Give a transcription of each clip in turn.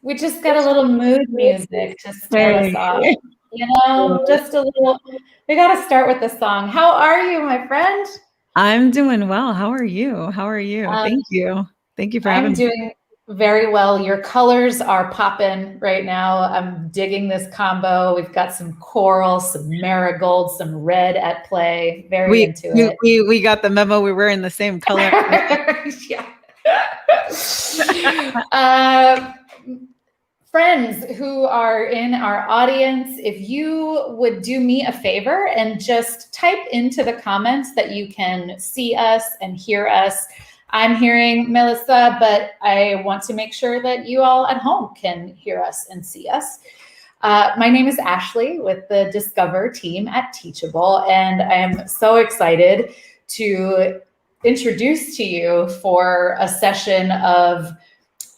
We just got a little mood music to start us off. Hey. Just a little, we got to start with the song. How are you, my friend? I'm doing well. How are you? How are you? Um, Thank you. Thank you for I'm having me. doing very well. Your colors are popping right now. I'm digging this combo. We've got some coral, some marigold, some red at play. Very We into we it. we got the memo. We're wearing the same color. Yeah. uh, Friends who are in our audience, if you would do me a favor and just type into the comments that you can see us and hear us. I'm hearing Mélissa, but I want to make sure that you all at home can hear us and see us. My name is Ashley with the Discover team at Teachable, and I am so excited to introduce to you for a session of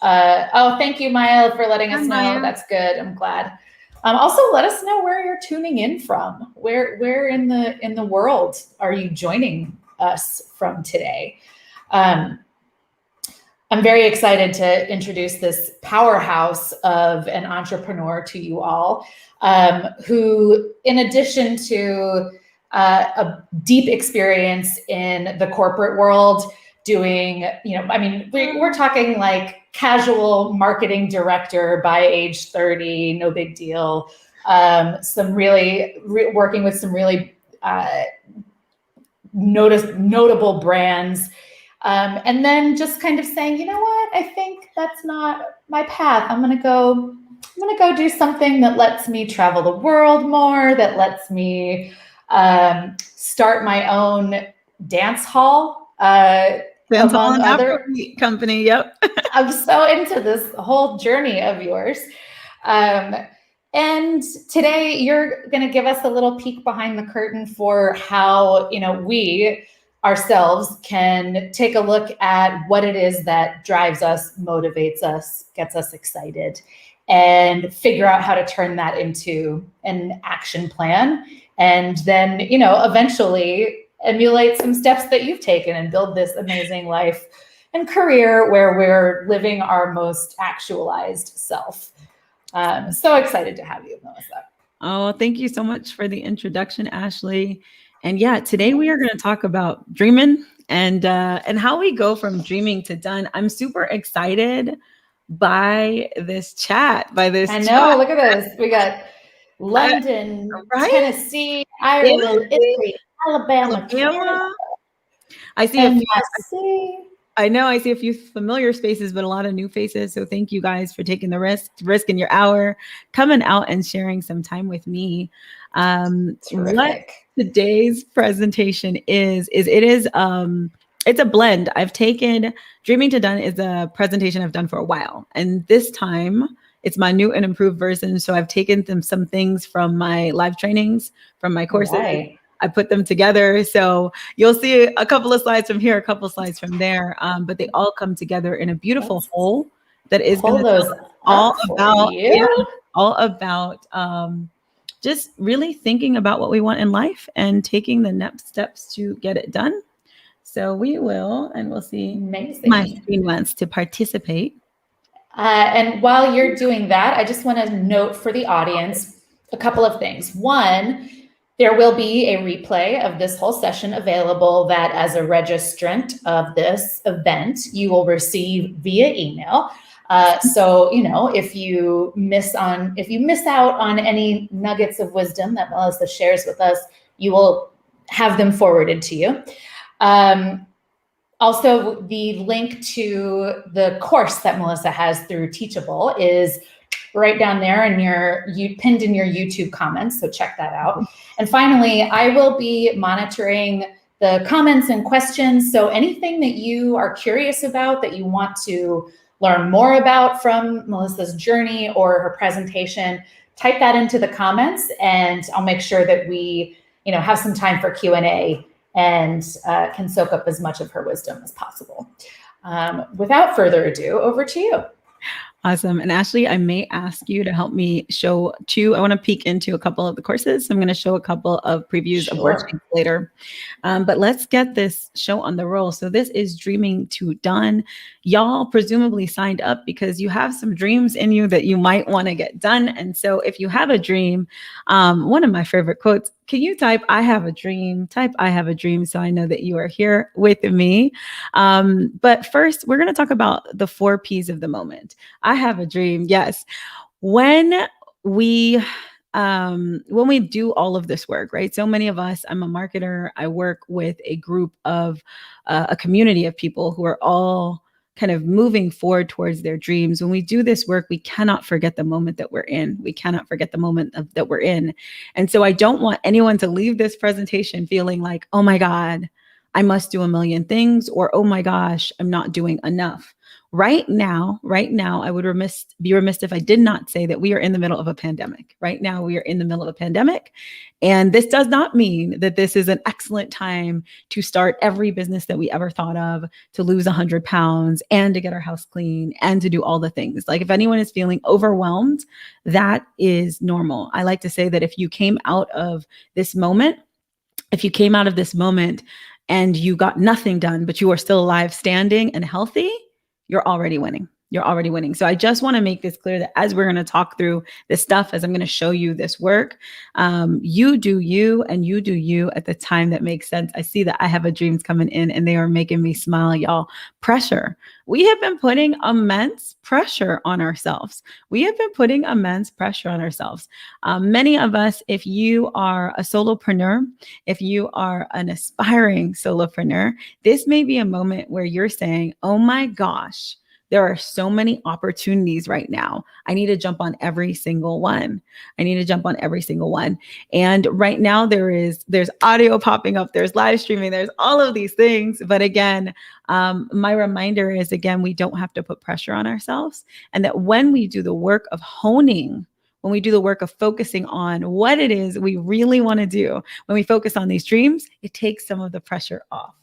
thank you, Maya, for letting us know. Maya. That's good. I'm glad. Also, let us know where you're tuning in from. Where in the world are you joining us from today? I'm very excited to introduce this powerhouse of an entrepreneur to you all, who, in addition to a deep experience in the corporate world, doing, we're talking like casual marketing director by age 30, no big deal. Some really working with some really notable brands. And then just kind of saying, you know what, I think that's not my path. I'm gonna go do something that lets me travel the world more, that lets me start my own dance hall. Among other company. Yep. I'm so into this whole journey of yours. And today you're going to give us a little peek behind the curtain for how, we ourselves can take a look at what it is that drives us, motivates us, gets us excited, and figure out how to turn that into an action plan. And then, eventually emulate some steps that you've taken and build this amazing life and career where we're living our most actualized self. So excited to have you, Mélissa. Oh, thank you so much for the introduction, Ashley. And yeah, today we are going to talk about dreaming and how we go from dreaming to done. I'm super excited by this chat. I know. Look at this. We got London, right? Tennessee, Ireland, Italy, Alabama. I see a few familiar faces, but a lot of new faces. So thank you guys for taking the risk in your hour, coming out and sharing some time with me. What today's presentation is it's a blend. I've taken Dreaming to Done is a presentation I've done for a while. And this time it's my new and improved version. So I've taken some things from my live trainings, from my courses. Right. I put them together. So you'll see a couple of slides from here, a couple of slides from there, but they all come together in a beautiful whole that is going to all about just really thinking about what we want in life and taking the next steps to get it done. So we'll see. Amazing. My screen wants to participate. And while you're doing that, I just want to note for the audience a couple of things. One, there will be a replay of this whole session available that as a registrant of this event, you will receive via email. So, if you miss out on any nuggets of wisdom that Mélissa shares with us, you will have them forwarded to you. Also, the link to the course that Mélissa has through Teachable is right down there and pinned in your YouTube comments. So check that out. And finally, I will be monitoring the comments and questions. So anything that you are curious about, that you want to learn more about from Mélissa's journey or her presentation, type that into the comments and I'll make sure that we, have some time for Q&A and can soak up as much of her wisdom as possible. Without further ado, over to you. Awesome. And Ashley, I may ask you to help me show I want to peek into a couple of the courses. So I'm going to show a couple of previews of worksheets later. But let's get this show on the roll. So this is Dreaming to Done. Y'all presumably signed up because you have some dreams in you that you might want to get done. And so if you have a dream, one of my favorite quotes, can you type, I have a dream, type, I have a dream, so I know that you are here with me. But first, we're going to talk about the 4 P's of the moment. I have a dream. Yes. When we do all of this work, right? So many of us, I'm a marketer. I work with a group of a community of people who are all kind of moving forward towards their dreams. When we do this work, we cannot forget the moment that we're in. We cannot forget the moment that we're in. And so I don't want anyone to leave this presentation feeling like, oh my God, I must do a million things, or, oh my gosh, I'm not doing enough. Right now, I would be remiss if I did not say that we are in the middle of a pandemic. Right now, we are in the middle of a pandemic. And this does not mean that this is an excellent time to start every business that we ever thought of, to lose 100 pounds and to get our house clean and to do all the things. Like, if anyone is feeling overwhelmed, that is normal. I like to say that if you came out of this moment and you got nothing done, but you are still alive, standing and healthy, you're already winning. You're already winning. So I just want to make this clear that as we're going to talk through this stuff, as I'm going to show you this work, you do you, and you do you at the time that makes sense. I see that I have a dreams coming in and they are making me smile, y'all. Pressure. We have been putting immense pressure on ourselves. Many of us, if you are a solopreneur, if you are an aspiring solopreneur, this may be a moment where you're saying, oh my gosh, there are so many opportunities right now. I need to jump on every single one. And right now there's audio popping up, there's live streaming, there's all of these things. But again, my reminder is, again, we don't have to put pressure on ourselves. And that when we do the work of honing, when we do the work of focusing on what it is we really want to do, when we focus on these dreams, it takes some of the pressure off.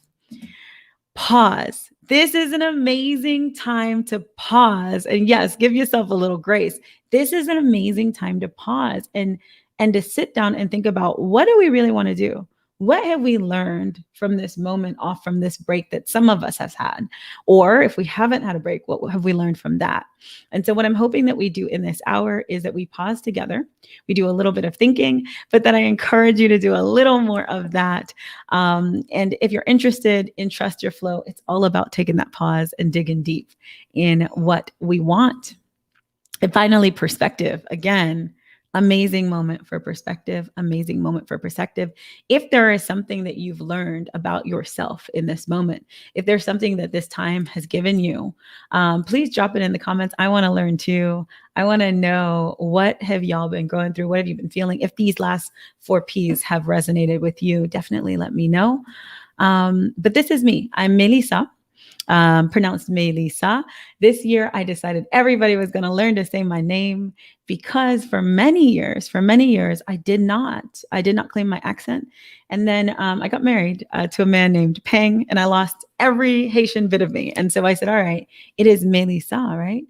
Pause. This is an amazing time to pause. And yes, give yourself a little grace. This is an amazing time to pause and to sit down and think about, what do we really want to do? What have we learned from this moment off, from this break that some of us have had? Or if we haven't had a break, what have we learned from that? And so what I'm hoping that we do in this hour is that we pause together. We do a little bit of thinking, but then I encourage you to do a little more of that. And if you're interested in Trust Your Flow, it's all about taking that pause and digging deep in what we want. And finally, perspective. Again, amazing moment for perspective. If there is something that you've learned about yourself in this moment, if there's something that this time has given you, please drop it in the comments. I want to learn too. I want to know, what have y'all been going through? What have you been feeling? If these last 4 P's have resonated with you, definitely let me know. But this is me. I'm Mélissa. Pronounced Mélissa. This year, I decided everybody was going to learn to say my name, because for many years, I did not claim my accent. And then I got married to a man named Peng, and I lost every Haitian bit of me. And so I said, all right, it is Mélissa, right?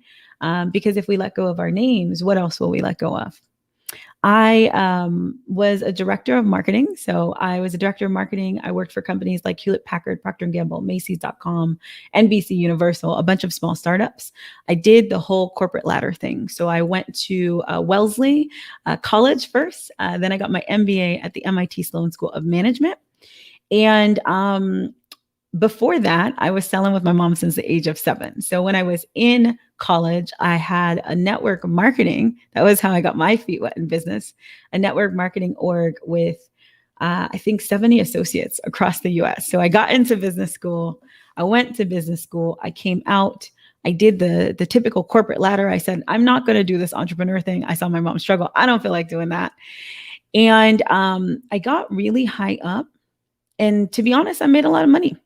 Because if we let go of our names, what else will we let go of? I was a director of marketing. So I was a director of marketing. I worked for companies like Hewlett Packard, Procter & Gamble, Macy's.com, NBC Universal, a bunch of small startups. I did the whole corporate ladder thing. So I went to Wellesley College first. Then I got my MBA at the MIT Sloan School of Management. And before that, I was selling with my mom since the age of 7. So when I was in college, I had a network marketing. That was how I got my feet wet in business. A network marketing org with, I think, 70 associates across the US. So I got into business school. I went to business school. I came out. I did the typical corporate ladder. I said, I'm not going to do this entrepreneur thing. I saw my mom struggle. I don't feel like doing that. And I got really high up. And to be honest, I made a lot of money.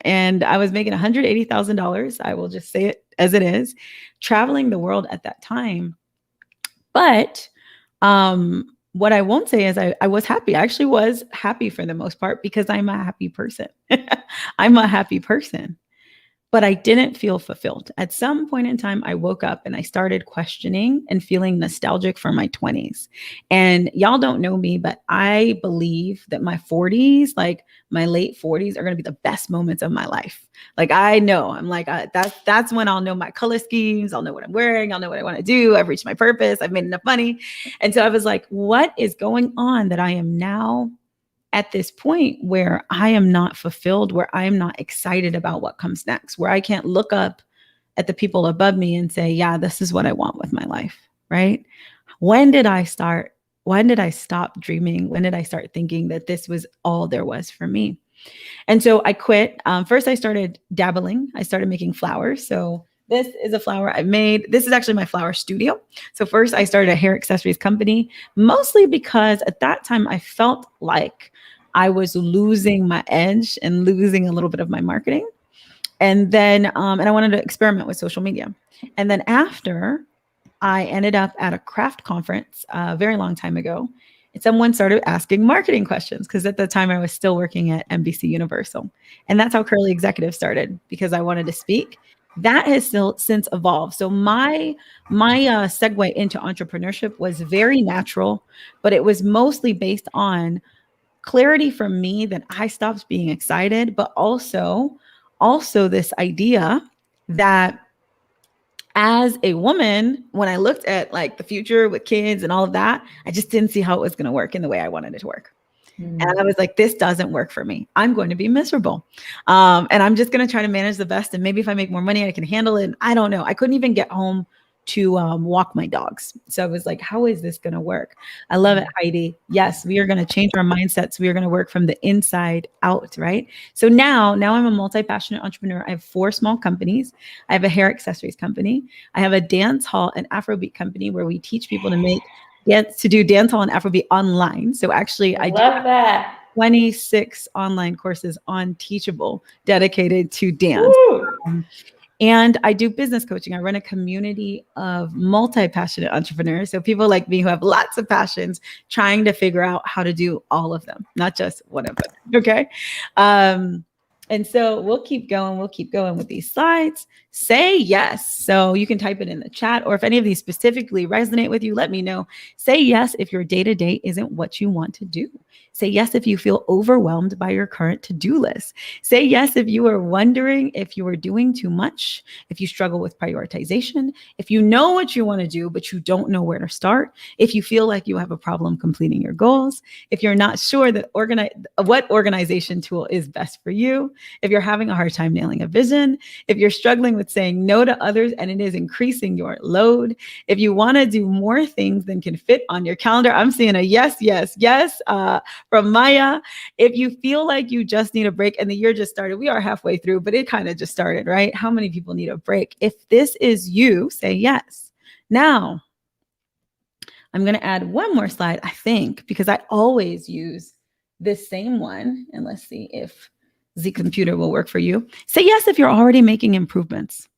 And I was making $180,000. I will just say it as it is, traveling the world at that time. But what I won't say is I was happy. I actually was happy for the most part, because I'm a happy person. I'm a happy person. but I didn't feel fulfilled. At some point in time, I woke up and I started questioning and feeling nostalgic for my 20s. And y'all don't know me, but I believe that my 40s, like my late 40s, are going to be the best moments of my life. Like I know, I'm like, that's when I'll know my color schemes. I'll know what I'm wearing. I'll know what I want to do. I've reached my purpose. I've made enough money. And so I was like, what is going on that I am now at this point where I am not fulfilled, where I am not excited about what comes next, where I can't look up at the people above me and say, yeah, this is what I want with my life, right? When did I start? When did I stop dreaming? When did I start thinking that this was all there was for me? And so I quit. First, I started dabbling. I started making flowers. So this is a flower I made. This is actually my flower studio. So first, I started a hair accessories company, mostly because at that time, I felt like I was losing my edge and losing a little bit of my marketing. And then, and I wanted to experiment with social media. And then after, I ended up at a craft conference a very long time ago. And someone started asking marketing questions because at the time I was still working at NBC Universal. And that's how Curly Executive started, because I wanted to speak. That has still since evolved. So my segue into entrepreneurship was very natural, but it was mostly based on clarity from me that I stopped being excited, but also this idea that as a woman, when I looked at like the future with kids and all of that, I just didn't see how it was going to work in the way I wanted it to work. And I was like, this doesn't work for me. I'm going to be miserable. And I'm just going to try to manage the best. And maybe if I make more money, I can handle it. And I don't know. I couldn't even get home to walk my dogs. So I was like, how is this going to work? I love it, Heidi. Yes, we are going to change our mindsets. We are going to work from the inside out, right? So now I'm a multi-passionate entrepreneur. I have 4 small companies. I have a hair accessories company. I have a dance hall and Afrobeat company where we teach people to do dance hall and Afrobeat online. So actually, I love that. 26 online courses on Teachable dedicated to dance. And I do business coaching. I run a community of multi-passionate entrepreneurs. So people like me who have lots of passions trying to figure out how to do all of them, not just one of them. Okay. And so we'll keep going. We'll keep going with these slides. Say yes. So you can type it in the chat, or if any of these specifically resonate with you, let me know. Say yes if your day-to-day isn't what you want to do. Say yes if you feel overwhelmed by your current to-do list. Say yes if you are wondering if you are doing too much, if you struggle with prioritization, if you know what you want to do, but you don't know where to start, if you feel like you have a problem completing your goals, if you're not sure that what organization tool is best for you, if you're having a hard time nailing a vision, if you're struggling with saying no to others and it is increasing your load, if you want to do more things than can fit on your calendar. I'm seeing a yes, yes, yes from Maya. If you feel like you just need a break and the year just started, we are halfway through, but it kind of just started, right? How many people need a break? If this is you, say yes. Now, I'm going to add one more slide, I think, because I always use this same one. And let's see if the computer will work for you. Say yes if you're already making improvements.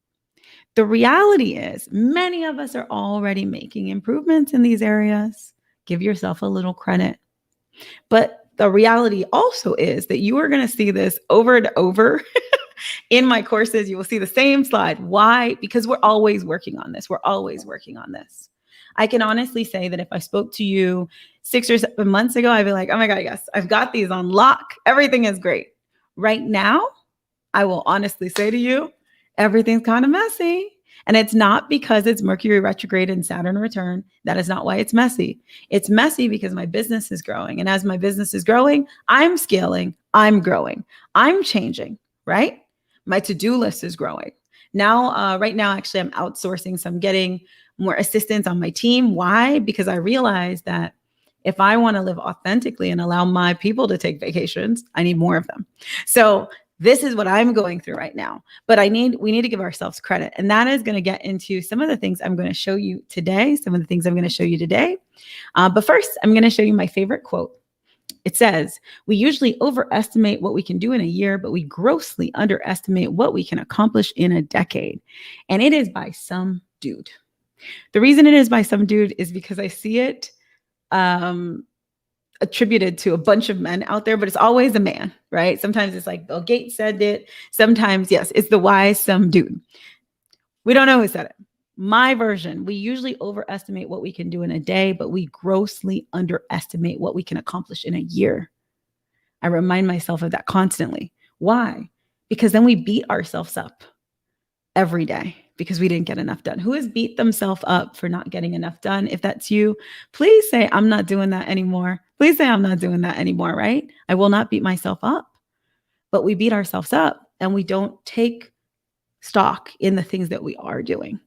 The reality is many of us are already making improvements in these areas. Give yourself a little credit. But the reality also is that you are going to see this over and over in my courses. You will see the same slide. Why? Because we're always working on this. We're always working on this. I can honestly say that if I spoke to you 6 or 7 months ago, I'd be like, oh my God, yes, I've got these on lock. Everything is great. Right now, I will honestly say to you, everything's kind of messy. And it's not because it's Mercury retrograde and Saturn return. That is not why it's messy. It's messy because my business is growing. And as my business is growing, I'm scaling, I'm growing, I'm changing, right? My to-do list is growing. Now, right now, actually, I'm outsourcing. So I'm getting more assistance on my team. Why? Because I realized that if I want to live authentically and allow my people to take vacations, I need more of them. So this is what I'm going through right now, but we need to give ourselves credit. And that is going to get into some of the things I'm going to show you today, But first, I'm going to show you my favorite quote. It says, we usually overestimate what we can do in a year, but we grossly underestimate what we can accomplish in a decade. And it is by some dude. The reason it is by some dude is because I see it attributed to a bunch of men out there, but it's always a man, right? Sometimes it's like Bill Gates said it. Sometimes, yes, it's the wise some dude. We don't know who said it. My version, we usually overestimate what we can do in a day, but we grossly underestimate what we can accomplish in a year. I remind myself of that constantly. Why? Because then we beat ourselves up every day because we didn't get enough done. Who has beat themselves up for not getting enough done? If that's you, please say, I'm not doing that anymore. Please say, I'm not doing that anymore, right? I will not beat myself up. But we beat ourselves up and we don't take stock in the things that we are doing.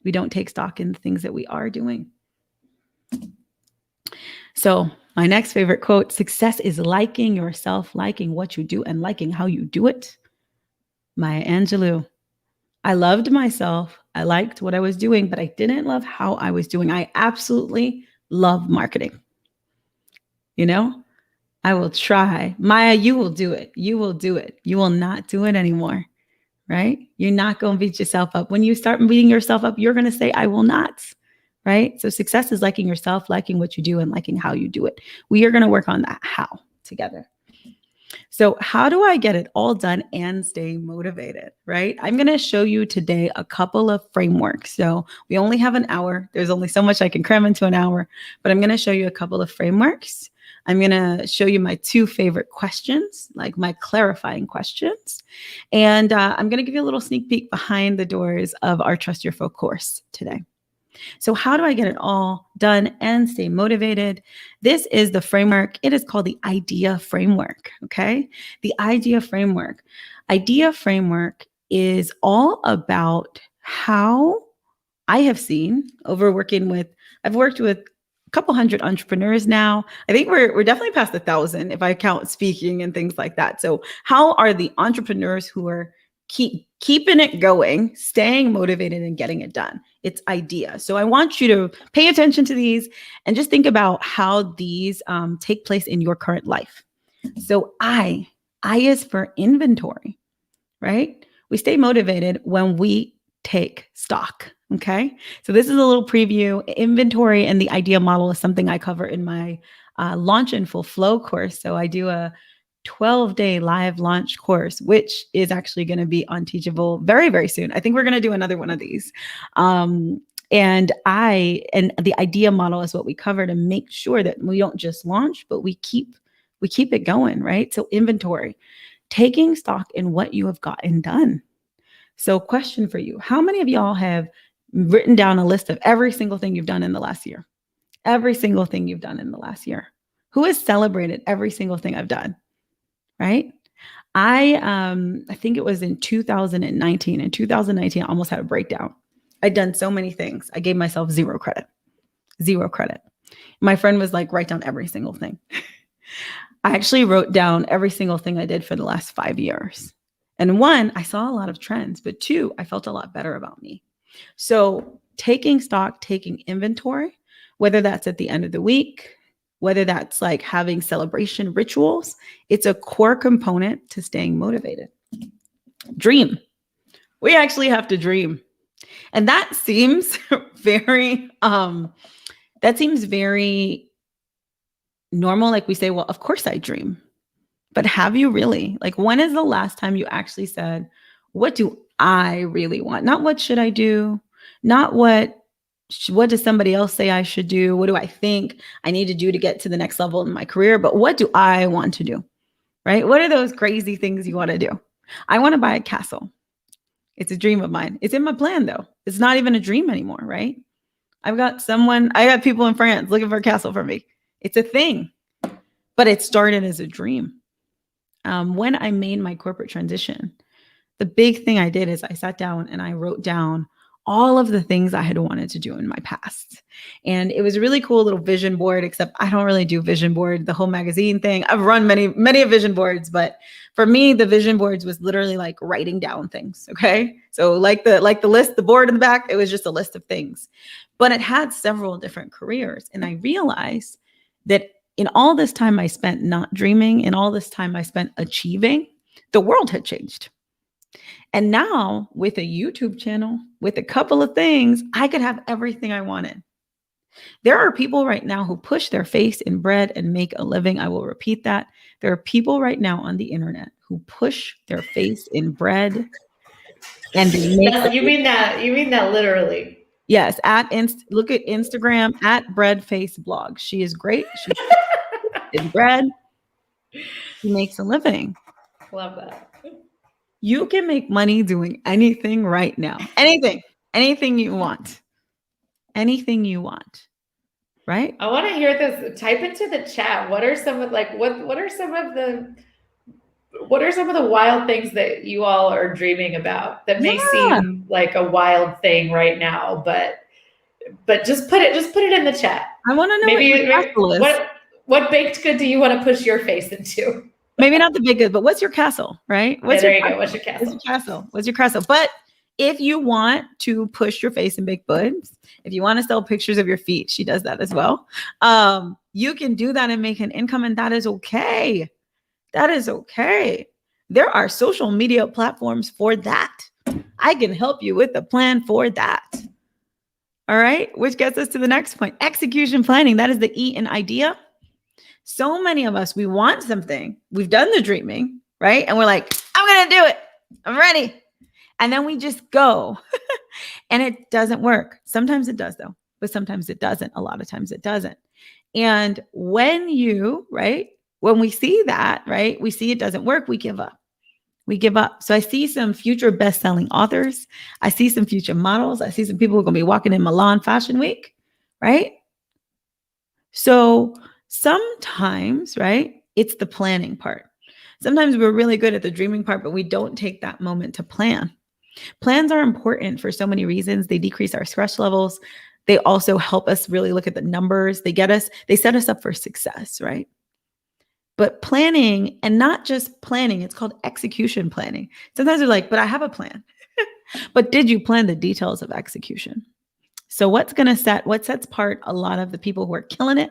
We don't take stock in the things that we are doing. So my next favorite quote, success is liking yourself, liking what you do, and liking how you do it. Maya Angelou. I loved myself. I liked what I was doing, but I didn't love how I was doing. I absolutely love marketing. You know, I will try. Maya, you will do it. You will do it. You will not do it anymore, right? You're not going to beat yourself up. When you start beating yourself up, you're going to say, I will not, right? So success is liking yourself, liking what you do, and liking how you do it. We are going to work on that how together. So how do I get it all done and stay motivated, right? I'm going to show you today a couple of frameworks. So we only have an hour. There's only so much I can cram into an hour, but I'm going to show you a couple of frameworks. I'm going to show you my 2 favorite questions, like my clarifying questions. And I'm going to give you a little sneak peek behind the doors of our Trust Your Flow course today. So how do I get it all done and stay motivated? This is the framework. It is called the IDEA framework. Okay. The IDEA framework. IDEA framework is all about how I have seen over working with, I've worked with a couple hundred entrepreneurs now. I think we're definitely past 1,000 if I count speaking and things like that. So how are the entrepreneurs who are keeping it going, staying motivated and getting it done? It's IDEA. So I want you to pay attention to these and just think about how these take place in your current life. So I is for inventory, right? We stay motivated when we take stock. Okay. So this is a little preview. Inventory and the IDEA model is something I cover in my Launch in Full Flow course. So I do a 12-day live launch course, which is actually going to be on Teachable very, very soon. I think we're going to do another one of these. And the IDEA model is what we cover to make sure that we don't just launch, but we keep it going, right? So inventory, taking stock in what you have gotten done. So question for you, how many of y'all have written down a list of every single thing you've done in the last year? Every single thing you've done in the last year. Who has celebrated every single thing I've done? Right? I think it was in 2019. In 2019, I almost had a breakdown. I'd done so many things. I gave myself 0 credit. 0 credit. My friend was like, write down every single thing. I actually wrote down every single thing I did for the last 5 years. And 1, I saw a lot of trends, but 2, I felt a lot better about me. So taking stock, taking inventory, whether that's at the end of the week, whether that's like having celebration rituals, it's a core component to staying motivated. Dream. We actually have to dream. And that seems very normal. Like we say, well, of course I dream. But have you really? Like, when is the last time you actually said, what do I really want? Not what should I do? Not what does somebody else say I should do? What do I think I need to do to get to the next level in my career? But what do I want to do? Right? What are those crazy things you want to do? I want to buy a castle. It's a dream of mine. It's in my plan though. It's not even a dream anymore, right? I got people in France looking for a castle for me. It's a thing, but it started as a dream. When I made my corporate transition, the big thing I did is I sat down and I wrote down all of the things I had wanted to do in my past. And it was a really cool little vision board, except I don't really do vision board, the whole magazine thing. I've run many vision boards, but for me, the vision boards was literally like writing down things. Okay. So like the list, the board in the back, it was just a list of things, but it had several different careers. And I realized that in all this time I spent not dreaming, and all this time I spent achieving, the world had changed. And now with a YouTube channel, with a couple of things, I could have everything I wanted. There are people right now who push their face in bread and make a living. I will repeat that. There are people right now on the internet who push their face in bread and they make You mean that literally? Yes, look at Instagram at Breadface Blog. She is great. She in bread. She makes a living. Love that. You can make money doing anything right now. Anything you want. Anything you want. Right? I want to hear this. Type into the chat. What are some of what are some of the wild things that you all are dreaming about that may seem like a wild thing right now, but just put it in the chat. I want to know what baked good do you want to push your face into? Maybe not the big good, but what's your castle, right? There you go. What's your castle? What's your castle? But if you want to push your face in baked goods, if you want to sell pictures of your feet, she does that as well. You can do that and make an income, and that is okay. That is okay. There are social media platforms for that. I can help you with a plan for that. All right, which gets us to the next point. Execution planning. That is the E in idea. So many of us, we want something. We've done the dreaming, right? And we're like, I'm going to do it. I'm ready. And then we just go and it doesn't work. Sometimes it does though, but sometimes it doesn't. A lot of times it doesn't. And when we see that, right, we see it doesn't work, we give up. We give up. So I see some future best-selling authors. I see some future models. I see some people who are going to be walking in Milan Fashion Week, right? So sometimes, right, it's the planning part. Sometimes we're really good at the dreaming part, but we don't take that moment to plan. Plans are important for so many reasons. They decrease our stress levels. They also help us really look at the numbers. They set us up for success, right? But planning, and not just planning, it's called execution planning. Sometimes they're like, but I have a plan. But did you plan the details of execution? So what sets apart a lot of the people who are killing it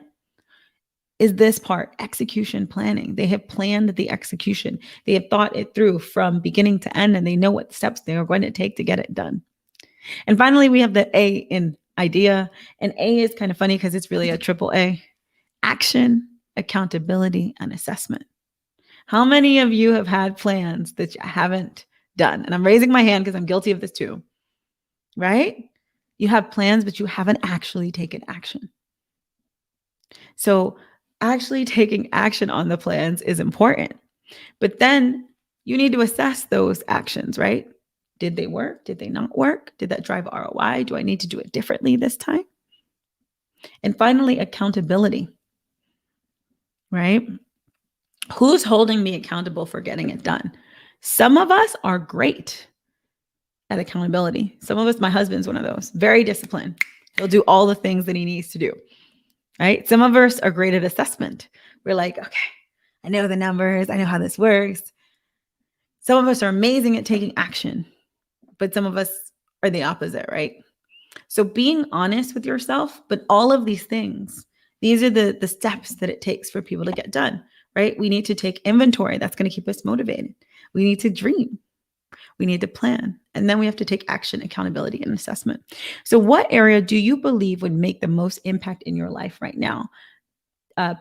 is this part, execution planning. They have planned the execution. They have thought it through from beginning to end, and they know what steps they are going to take to get it done. And finally, we have the A in idea. And A is kind of funny because it's really a triple A. Action, accountability, and assessment. How many of you have had plans that you haven't done? And I'm raising my hand because I'm guilty of this too, right? You have plans, but you haven't actually taken action. So actually taking action on the plans is important. But then you need to assess those actions, right? Did they work? Did they not work? Did that drive ROI? Do I need to do it differently this time? And finally, accountability, right? Who's holding me accountable for getting it done? Some of us are great at accountability. Some of us, my husband's one of those, very disciplined. He'll do all the things that he needs to do, right? Some of us are great at assessment. We're like, okay, I know the numbers. I know how this works. Some of us are amazing at taking action, but some of us are the opposite, right? So being honest with yourself, but all of these things, these are the steps that it takes for people to get done, right? We need to take inventory. That's going to keep us motivated. We need to dream. We need to plan. And then we have to take action, accountability, and assessment. So what area do you believe would make the most impact in your life right now?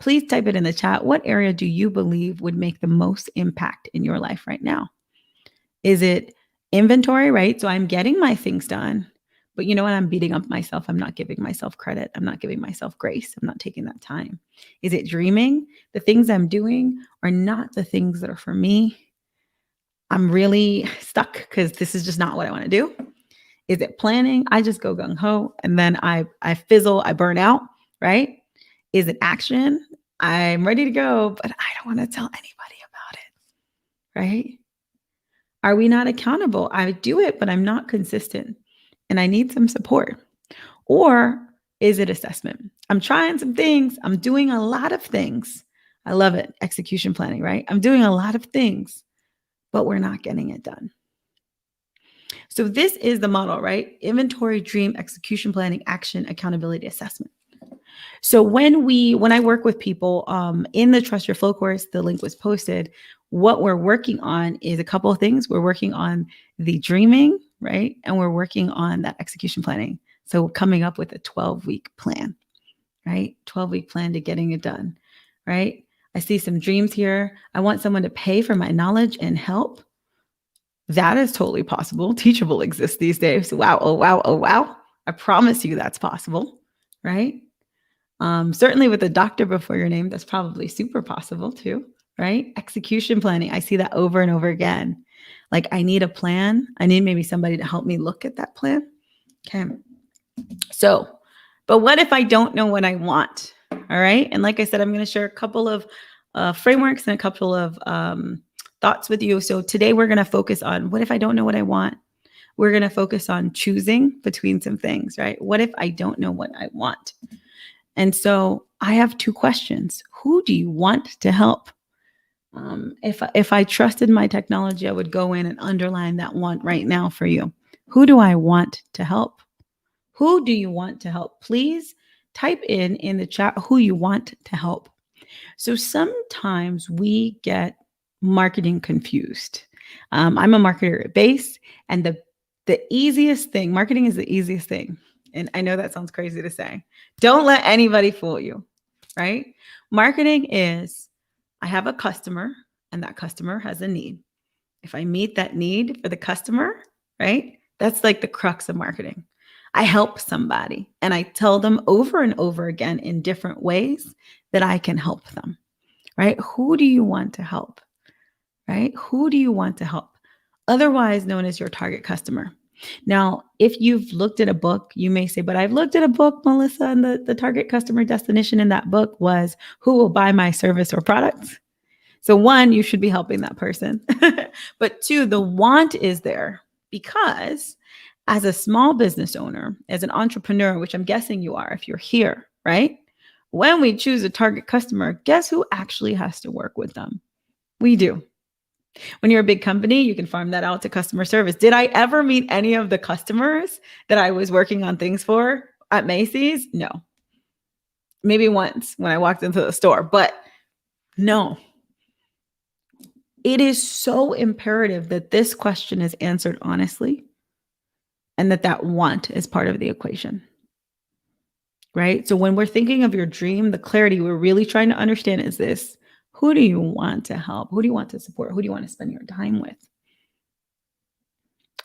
Please type it in the chat. What area do you believe would make the most impact in your life right now? Is it inventory, right? So I'm getting my things done, but you know what? I'm beating up myself. I'm not giving myself credit. I'm not giving myself grace. I'm not taking that time. Is it dreaming? The things I'm doing are not the things that are for me. I'm really stuck because this is just not what I want to do. Is it planning? I just go gung ho and then I fizzle, I burn out, right? Is it action? I'm ready to go, but I don't want to tell anybody about it, right? Are we not accountable? I do it, but I'm not consistent and I need some support. Or is it assessment? I'm trying some things. I'm doing a lot of things. I love it. Execution planning, right? I'm doing a lot of things, but we're not getting it done. So this is the model, right? Inventory, dream, execution planning, action, accountability, assessment. So when I work with people in the Trust Your Flow course, the link was posted. What we're working on is a couple of things. We're working on the dreaming, right? And we're working on that execution planning. So coming up with a 12-week plan. right? 12-week plan to getting it done, right? I see some dreams here. I want someone to pay for my knowledge and help. That is totally possible. Teachable exists these days. Wow. Oh, wow. Oh, wow. I promise you that's possible, right? Certainly with a doctor before your name, that's probably super possible too, right? Execution planning. I see that over and over again. Like I need a plan. I need maybe somebody to help me look at that plan. Okay. So, but what if I don't know what I want? All right. And like I said, I'm going to share a couple of frameworks and a couple of thoughts with you. So today we're going to focus on what if I don't know what I want? We're going to focus on choosing between some things, right? What if I don't know what I want? And so I have two questions. Who do you want to help? If I trusted my technology, I would go in and underline that want right now for you. Who do I want to help? Who do you want to help? Please type in the chat who you want to help. So sometimes we get marketing confused. I'm a marketer at base, and the easiest thing, marketing is the easiest thing. And I know that sounds crazy to say. Don't let anybody fool you, right? Marketing is, I have a customer and that customer has a need. If I meet that need for the customer, right? That's like the crux of marketing. I help somebody and I tell them over and over again in different ways that I can help them, right? Who do you want to help, right? Who do you want to help? Otherwise known as your target customer. Now, if you've looked at a book, you may say, but I've looked at a book, Melissa, and the target customer destination in that book was who will buy my service or products. So one, you should be helping that person. But two, the want is there because as a small business owner, as an entrepreneur, which I'm guessing you are if you're here, right? When we choose a target customer, guess who actually has to work with them? We do. When you're a big company, you can farm that out to customer service. Did I ever meet any of the customers that I was working on things for at Macy's? No. Maybe once when I walked into the store, but no. It is so imperative that this question is answered honestly and that want is part of the equation, right? So when we're thinking of your dream, the clarity we're really trying to understand is this. Who do you want to help? Who do you want to support? Who do you want to spend your time with?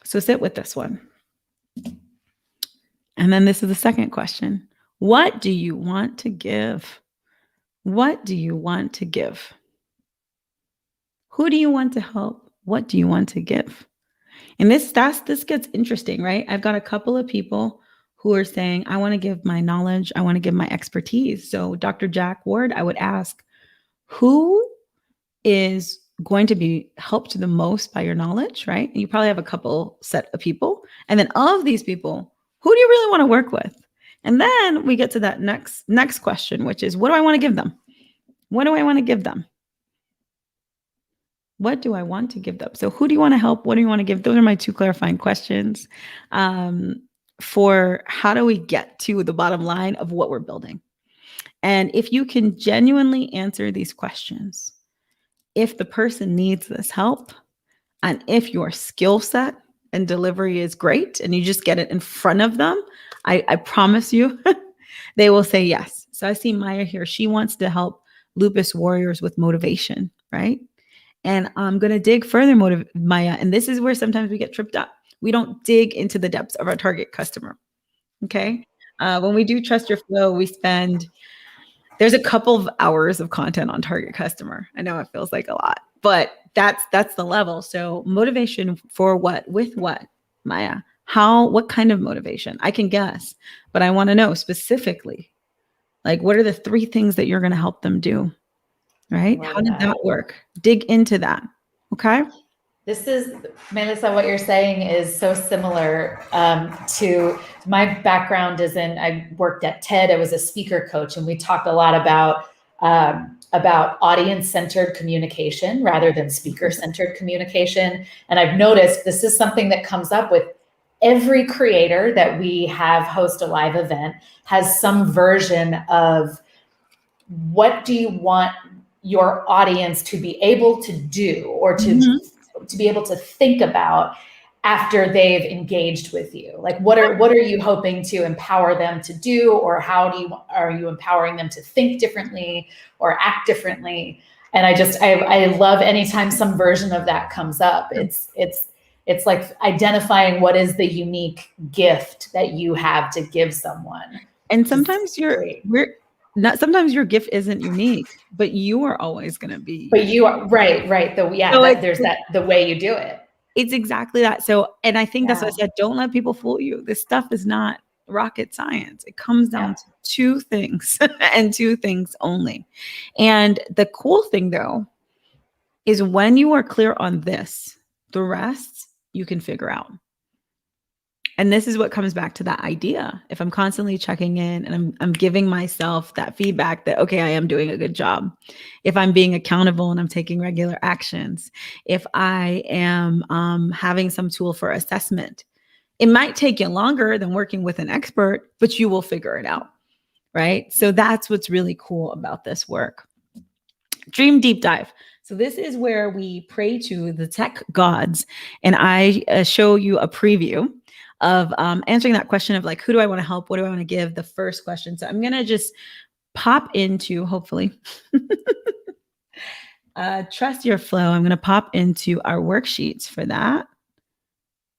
So sit with this one. And then this is the second question. What do you want to give? What do you want to give? Who do you want to help? What do you want to give? And this gets interesting, right? I've got a couple of people who are saying, I want to give my knowledge. I want to give my expertise. So Dr. Jack Ward, I would ask, who is going to be helped the most by your knowledge, right? And you probably have a couple set of people. And then of these people, who do you really want to work with? And then we get to that next question, which is, what do I want to give them? What do I want to give them? What do I want to give them? So who do you want to help? What do you want to give? Those are my two clarifying questions for how do we get to the bottom line of what we're building. And if you can genuinely answer these questions, if the person needs this help, and if your skill set and delivery is great and you just get it in front of them, I promise you, they will say yes. So I see Maya here. She wants to help lupus warriors with motivation, right? And I'm going to dig further, Maya. And this is where sometimes we get tripped up. We don't dig into the depths of our target customer. Okay. When we do Trust Your Flow, there's a couple of hours of content on target customer. I know it feels like a lot, but that's the level. So motivation for what? With what, Maya? What kind of motivation? I can guess, but I want to know specifically, like, what are the 3 things that you're going to help them do? Right? How did that work? Dig into that. Okay. This is, Mélissa, what you're saying is so similar to my background I worked at TED. I was a speaker coach, and we talked a lot about audience-centered communication rather than speaker-centered communication. And I've noticed this is something that comes up with every creator that we have host a live event has some version of what do you want your audience to be able to do or to be able to think about after they've engaged with you? Like, what are you hoping to empower them to do, or are you empowering them to think differently or act differently? And I love anytime some version of that comes up. It's like identifying what is the unique gift that you have to give someone. And sometimes sometimes your gift isn't unique, but you are always going to be. But you are right. There's the way you do it. It's exactly that. So, and I think that's what I said. Don't let people fool you. This stuff is not rocket science. It comes down to two things and two things only. And the cool thing, though, is when you are clear on this, the rest you can figure out. And this is what comes back to that idea. If I'm constantly checking in and I'm giving myself that feedback that, okay, I am doing a good job. If I'm being accountable and I'm taking regular actions, if I am having some tool for assessment, it might take you longer than working with an expert, but you will figure it out, right? So that's what's really cool about this work. Dream deep dive. So this is where we pray to the tech gods, and I show you a preview of answering that question of like, who do I want to help? What do I want to give? The first question. So I'm going to just pop into, hopefully, trust your flow. I'm going to pop into our worksheets for that.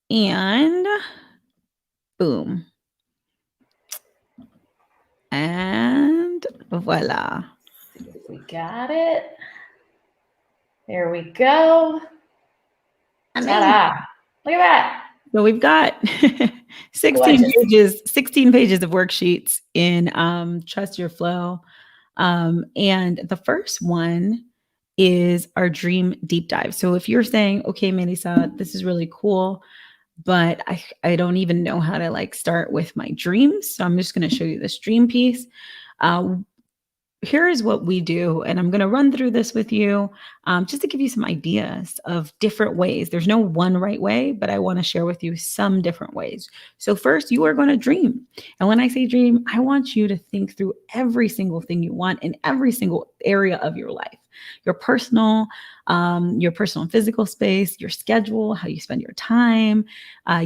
And boom. And voila. We got it. There we go. Ta-da. Look at that. So we've got 16 pages of worksheets in Trust Your Flow. And the first one is our dream deep dive. So if you're saying, okay, Mélissa, this is really cool, but I don't even know how to like start with my dreams. So I'm just going to show you this dream piece. Here is what we do, and I'm going to run through this with you just to give you some ideas of different ways. There's no one right way, but I want to share with you some different ways. So first, you are going to dream. And when I say dream, I want you to think through every single thing you want in every single area of your life, your personal and physical space, your schedule, how you spend your time,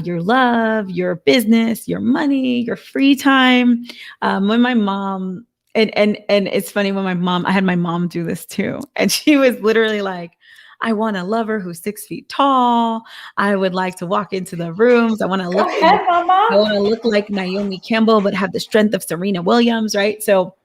your love, your business, your money, your free time. When my mom... And it's funny when I had my mom do this too. And she was literally like, I want a lover who's 6 feet tall. I would like to walk into the rooms. I want to look like Naomi Campbell, but have the strength of Serena Williams, right? So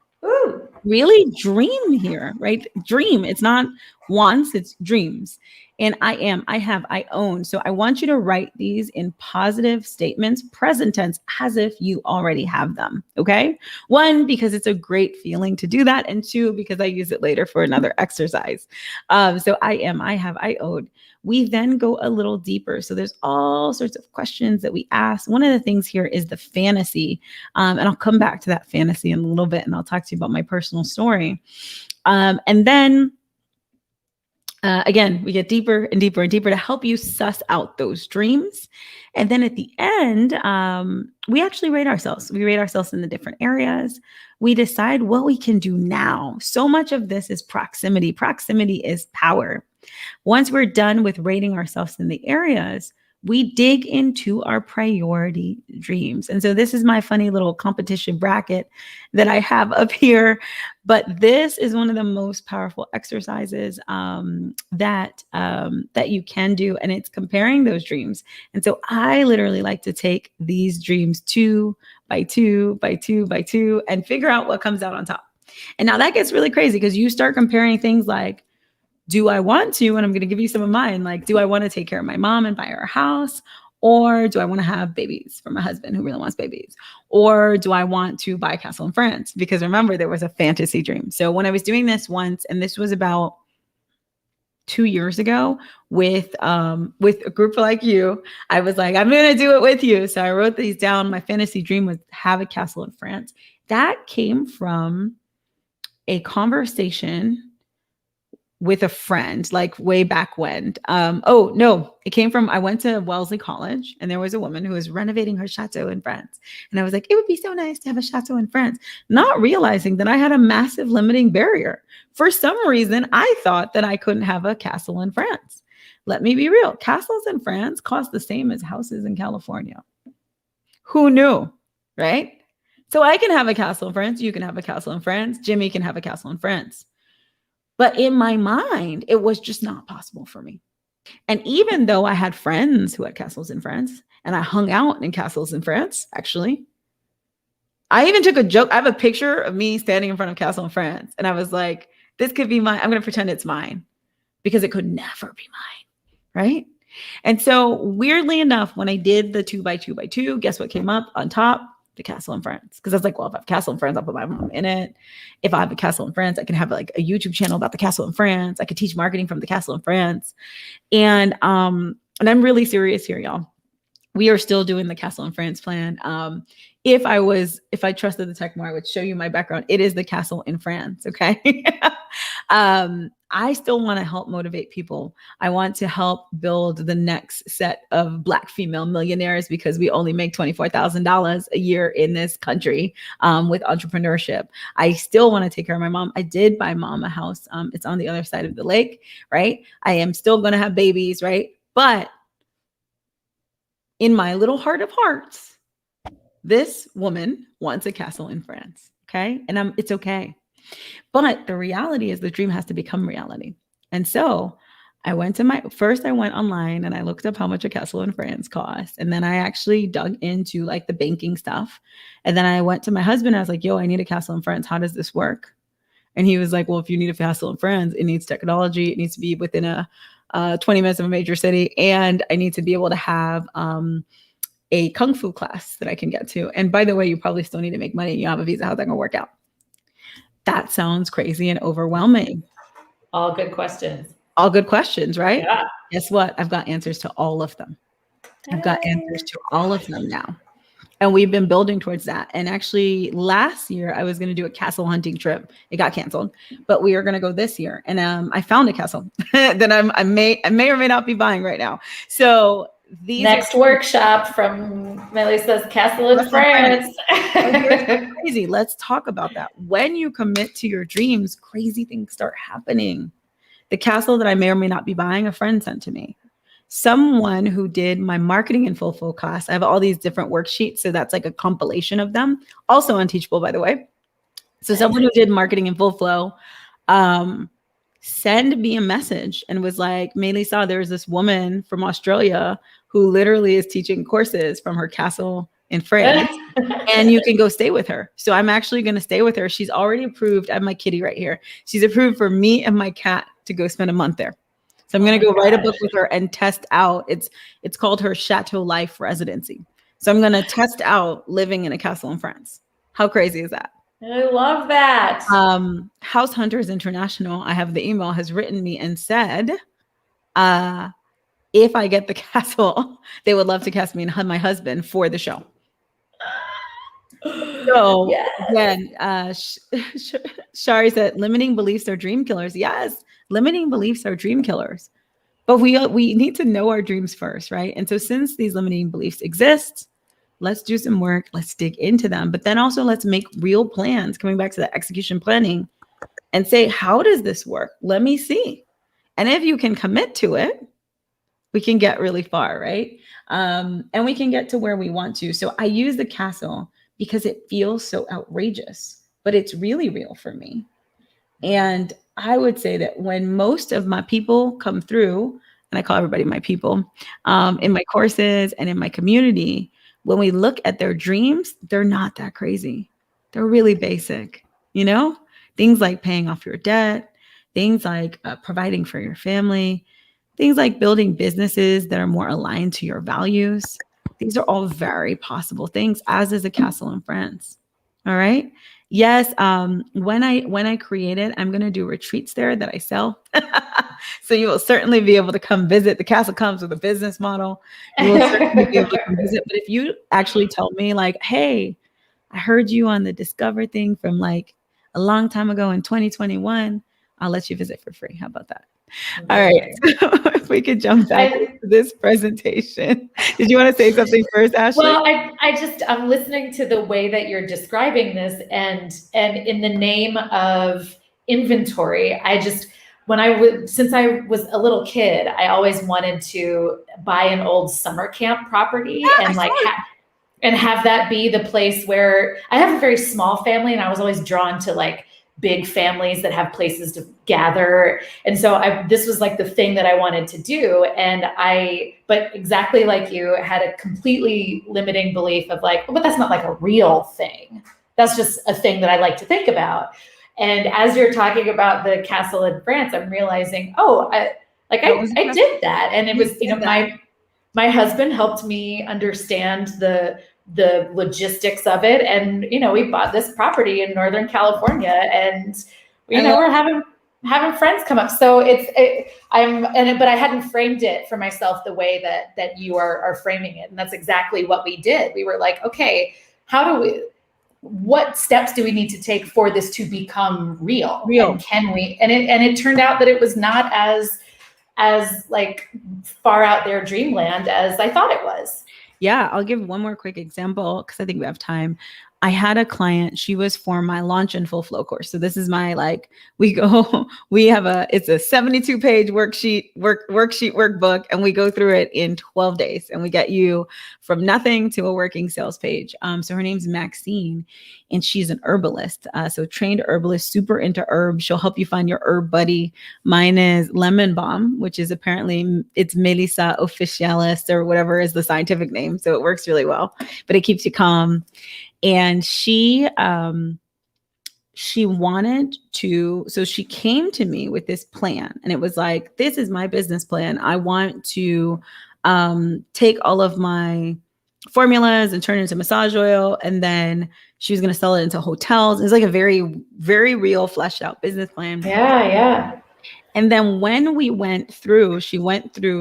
really dream here, right? Dream. It's not wants, it's dreams. And I own. So I want you to write these in positive statements, present tense, as if you already have them. Okay. 1, because it's a great feeling to do that. And 2, because I use it later for another exercise. So I have, I own. We then go a little deeper. So there's all sorts of questions that we ask. One of the things here is the fantasy. And I'll come back to that fantasy in a little bit, and I'll talk to you about my personal story. And then again, we get deeper and deeper and deeper to help you suss out those dreams. And then at the end, we actually rate ourselves. We rate ourselves in the different areas. We decide what we can do now. So much of this is proximity. Proximity is power. Once we're done with rating ourselves in the areas, we dig into our priority dreams. And so this is my funny little competition bracket that I have up here. But this is one of the most powerful exercises that you can do. And it's comparing those dreams. And so I literally like to take these dreams 2 by 2 by 2 by 2 and figure out what comes out on top. And now that gets really crazy because you start comparing things like, do I want to, and I'm going to give you some of mine, like, do I want to take care of my mom and buy her a house? Or do I want to have babies from a husband who really wants babies? Or do I want to buy a castle in France? Because remember, there was a fantasy dream. So when I was doing this once, and this was about 2 years ago with a group like you, I was like, I'm going to do it with you. So I wrote these down. My fantasy dream was have a castle in France. That came from a conversation with a friend, like way back when. Oh no, it came from, I went to Wellesley College and there was a woman who was renovating her chateau in France. And I was like, it would be so nice to have a chateau in France, not realizing that I had a massive limiting barrier. For some reason, I thought that I couldn't have a castle in France. Let me be real. Castles in France cost the same as houses in California. Who knew, right? So I can have a castle in France. You can have a castle in France. Jimmy can have a castle in France. But in my mind, it was just not possible for me. And even though I had friends who had castles in France and I hung out in castles in France, actually, I even took a joke. I have a picture of me standing in front of castle in France. And I was like, this could be mine. I'm going to pretend it's mine because it could never be mine. Right. And so weirdly enough, when I did the 2x2x2, guess what came up on top? The castle in France. Because I was like, well, if I have a castle in France, I'll put my mom in it. If I have a castle in France, I can have like a YouTube channel about the castle in France. I could teach marketing from the castle in France. And I'm really serious here, y'all. We are still doing the castle in France plan. If I trusted the tech more, I would show you my background. It is the castle in France. Okay. I still want to help motivate people. I want to help build the next set of Black female millionaires because we only make $24,000 a year in this country with entrepreneurship. I still want to take care of my mom. I did buy mom a house. It's on the other side of the lake, right? I am still going to have babies, right? But in my little heart of hearts, this woman wants a castle in France, okay? And it's okay. But the reality is the dream has to become reality. And so I went online and I looked up how much a castle in France costs. And then I actually dug into like the banking stuff. And then I went to my husband. I was like, yo, I need a castle in France. How does this work? And he was like, well, if you need a castle in France, it needs technology. It needs to be within 20 minutes of a major city. And I need to be able to have a Kung Fu class that I can get to. And by the way, you probably still need to make money. You have a visa. How's that going to work out? That sounds crazy and overwhelming. All good questions. All good questions, right? Yeah. Guess what? I've got answers to all of them. I've got answers to all of them now. And we've been building towards that. And actually last year I was going to do a castle hunting trip. It got canceled, but we are going to go this year. And I found a castle that I may or may not be buying right now. So these next workshop from Mélissa's Castle in France. Crazy. Let's talk about that. When you commit to your dreams, crazy things start happening. The castle that I may or may not be buying, a friend sent to me. Someone who did my marketing in full flow class. I have all these different worksheets. So that's like a compilation of them. Also on Teachable, by the way. So someone who did marketing in full flow, send me a message and was like, Mélissa, there's this woman from Australia who literally is teaching courses from her castle in France and you can go stay with her. So I'm actually going to stay with her. She's already approved. I have my kitty right here. She's approved for me and my cat to go spend a month there. So I'm going to go write a book with her and test out. It's called her Chateau Life Residency. So I'm going to test out living in a castle in France. How crazy is that? I love that. House Hunters International, I have the email, has written me and said, if I get the castle, they would love to cast me and my husband for the show. So yes. Again, Shari said, limiting beliefs are dream killers. Yes, limiting beliefs are dream killers. But we need to know our dreams first, right? And so since these limiting beliefs exist, let's do some work. Let's dig into them. But then also let's make real plans, coming back to the execution planning, and say, how does this work? Let me see. And if you can commit to it, we can get really far, right? And we can get to where we want to. So I use the castle because it feels so outrageous, but it's really real for me. And I would say that when most of my people come through, and I call everybody my people, in my courses and in my community, when we look at their dreams, they're not that crazy. They're really basic, things like paying off your debt, things like providing for your family, things like building businesses that are more aligned to your values. These are all very possible things, as is a castle in France. All right. Yes. When I create it, I'm going to do retreats there that I sell. So you will certainly be able to come visit. The castle comes with a business model. You will certainly be able to come visit. But if you actually tell me like, hey, I heard you on the Discover thing from like a long time ago in 2021. I'll let you visit for free. How about that? All right. So if we could jump back to this presentation. Did you want to say something first, Ashley? Well, I'm listening to the way that you're describing this, and in the name of inventory, since I was a little kid, I always wanted to buy an old summer camp property and have that be the place where I have a very small family, and I was always drawn to like big families that have places to gather. And so this was like the thing that I wanted to do. But exactly like you, had a completely limiting belief of like, oh, but that's not like a real thing. That's just a thing that I like to think about. And as you're talking about the castle in France, I'm realizing, I did that. And it was, my husband helped me understand the logistics of it. And, we bought this property in Northern California, and, we're having friends come up. So but I hadn't framed it for myself the way that you are framing it. And that's exactly what we did. We were like, okay, what steps do we need to take for this to become real? And can we, and it turned out that it was not as like far out there dreamland as I thought it was. Yeah, I'll give one more quick example because I think we have time. I had a client, she was for my launch and full flow course. So this is my it's a 72-page workbook, and we go through it in 12 days, and we get you from nothing to a working sales page. So her name's Maxine, and she's an herbalist. So trained herbalist, super into herbs. She'll help you find your herb buddy. Mine is lemon balm, which is apparently it's Mélissa officialis or whatever is the scientific name. So it works really well, but it keeps you calm. And she wanted to, so she came to me with this plan, and it was like, this is my business plan. I want to take all of my formulas and turn it into massage oil. And then she was going to sell it into hotels. It's like a very, very real fleshed out business plan. Yeah. And then when she went through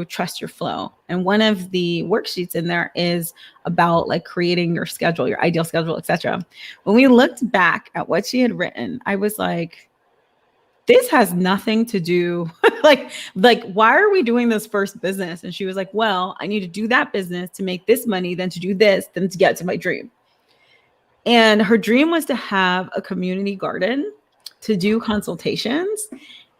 Trust Your Flow. And one of the worksheets in there is about like creating your schedule, your ideal schedule, etc. When we looked back at what she had written, I was like, this has nothing to do like, why are we doing this first business? And she was like, well, I need to do that business to make this money, then to do this, then to get to my dream. And her dream was to have a community garden, to do consultations.